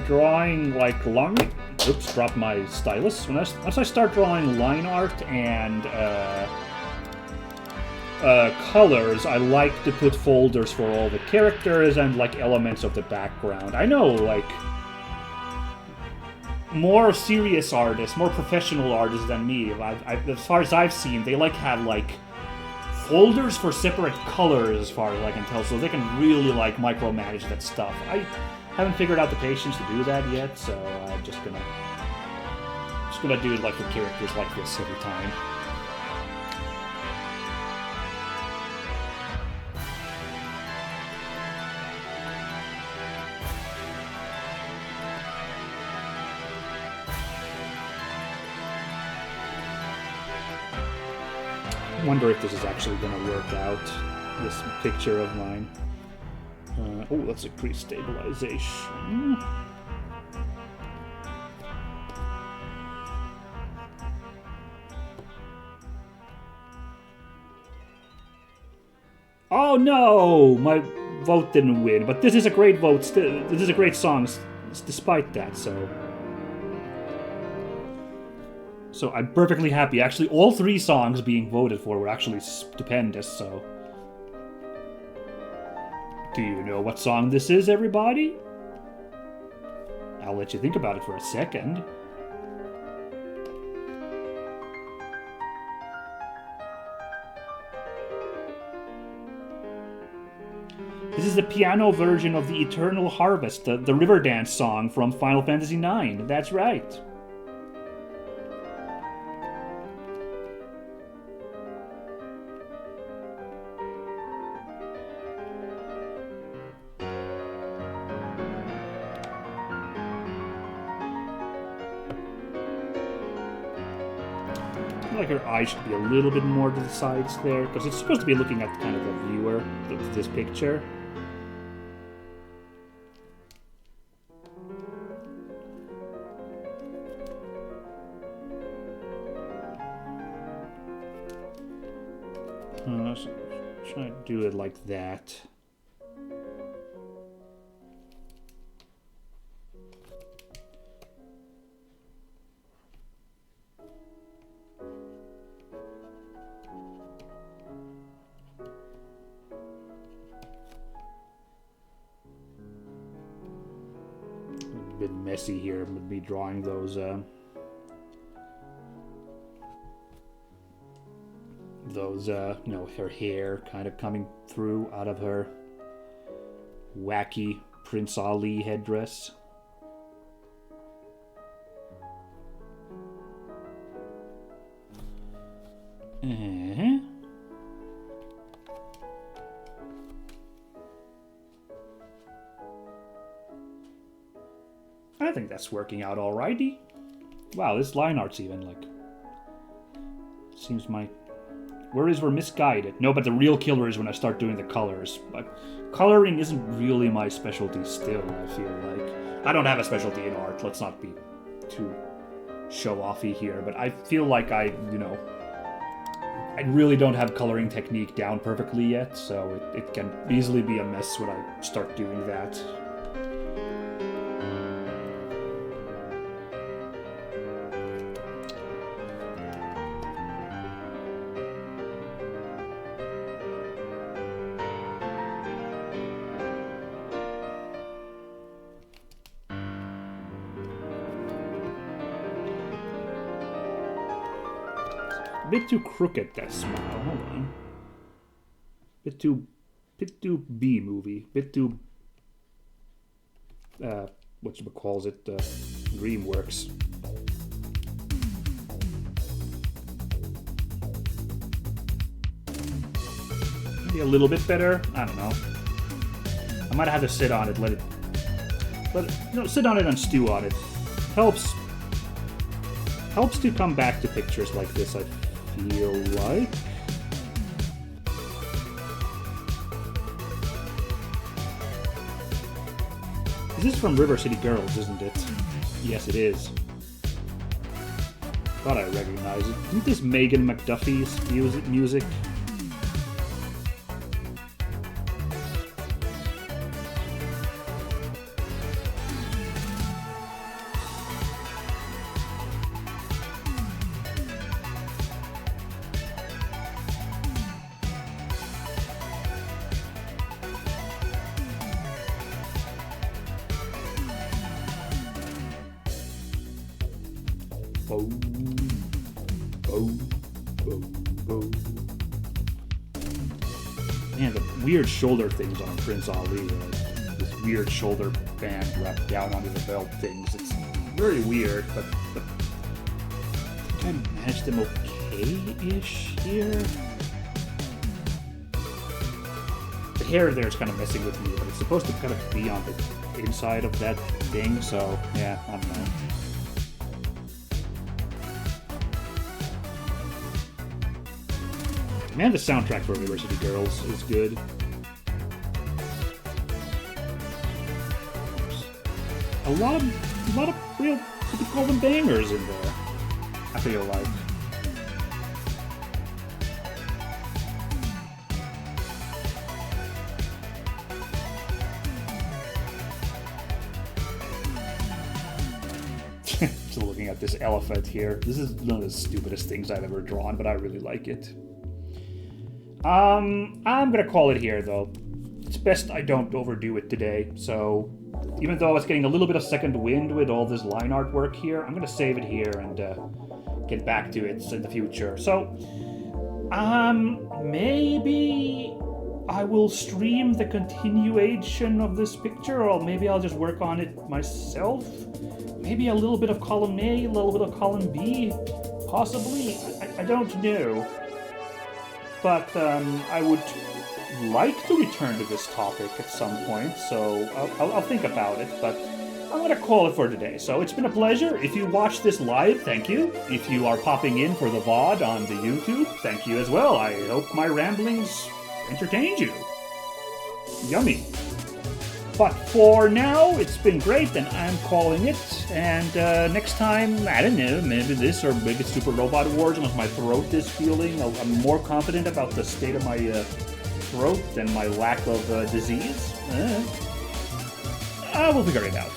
drawing like oops, dropped my stylus. Once I start drawing line art and colors, I like to put folders for all the characters and like elements of the background. I know like more serious artists, more professional artists than me, as far as I've seen, they like have like folders for separate colors as far as I can tell, so they can really like micromanage that stuff. I haven't figured out the patience to do that yet, so I'm just gonna do it like for characters like this every time. I wonder if this is actually going to work out, this picture of mine. Oh, that's a pre-stabilization. Oh no! My vote didn't win, but this is a great vote. This is a great song despite that, so... So I'm perfectly happy. Actually, all 3 songs being voted for were actually stupendous, so... Do you know what song this is, everybody? I'll let you think about it for a second. This is the piano version of the Eternal Harvest, the river dance song from Final Fantasy IX. That's right. I feel like her eyes should be a little bit more to the sides there, because it's supposed to be looking at kind of the viewer of this picture. Try to do it like that. A bit messy here with me drawing those you know, her hair kind of coming through out of her wacky Prince Ali headdress. I think that's working out alrighty. Wow, this line art's even like... Seems my worries were misguided. No, but the real killer is when I start doing the colors. But coloring isn't really my specialty still, I feel like. I don't have a specialty in art, let's not be too show-offy here, but I feel like I really don't have coloring technique down perfectly yet, so it can easily be a mess when I start doing that. A bit too crooked, that smile. Hold on. Bit too B movie. Bit too whatchamacalls it, DreamWorks. Maybe a little bit better. I don't know. I might have to sit on it. Let it sit on it and stew on it. Helps to come back to pictures like this, I feel like. This is from River City Girls, isn't it? Yes, it is. Thought I recognized it. Isn't this Megan McDuffie's music? Man, the weird shoulder things on Prince Ali, like this weird shoulder band wrapped down onto the belt things. It's very weird, but I think I managed them okay-ish here. The hair there is kind of messing with me, but it's supposed to kind of be on the inside of that thing, so yeah, I don't know. Man, the soundtrack for River City Girls is good. A lot of real, you could call them bangers in there, I feel like. Just looking at this elephant here. This is one of the stupidest things I've ever drawn, but I really like it. I'm gonna call it here, though. It's best I don't overdo it today, so even though I was getting a little bit of second wind with all this line artwork here, I'm gonna save it here and get back to it in the future. So, maybe I will stream the continuation of this picture, or maybe I'll just work on it myself. Maybe a little bit of column A, a little bit of column B, possibly. I don't know. But I would like to return to this topic at some point, so I'll think about it, but I'm going to call it for today. So it's been a pleasure. If you watch this live, thank you. If you are popping in for the VOD on the YouTube, thank you as well. I hope my ramblings entertained you. Yummy. But for now, it's been great, and I'm calling it. And next time, I don't know, maybe this or maybe Super Robot Awards, unless my throat is feeling, I'm more confident about the state of my throat and my lack of disease. We'll figure it out.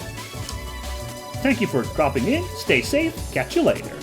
Thank you for dropping in. Stay safe. Catch you later.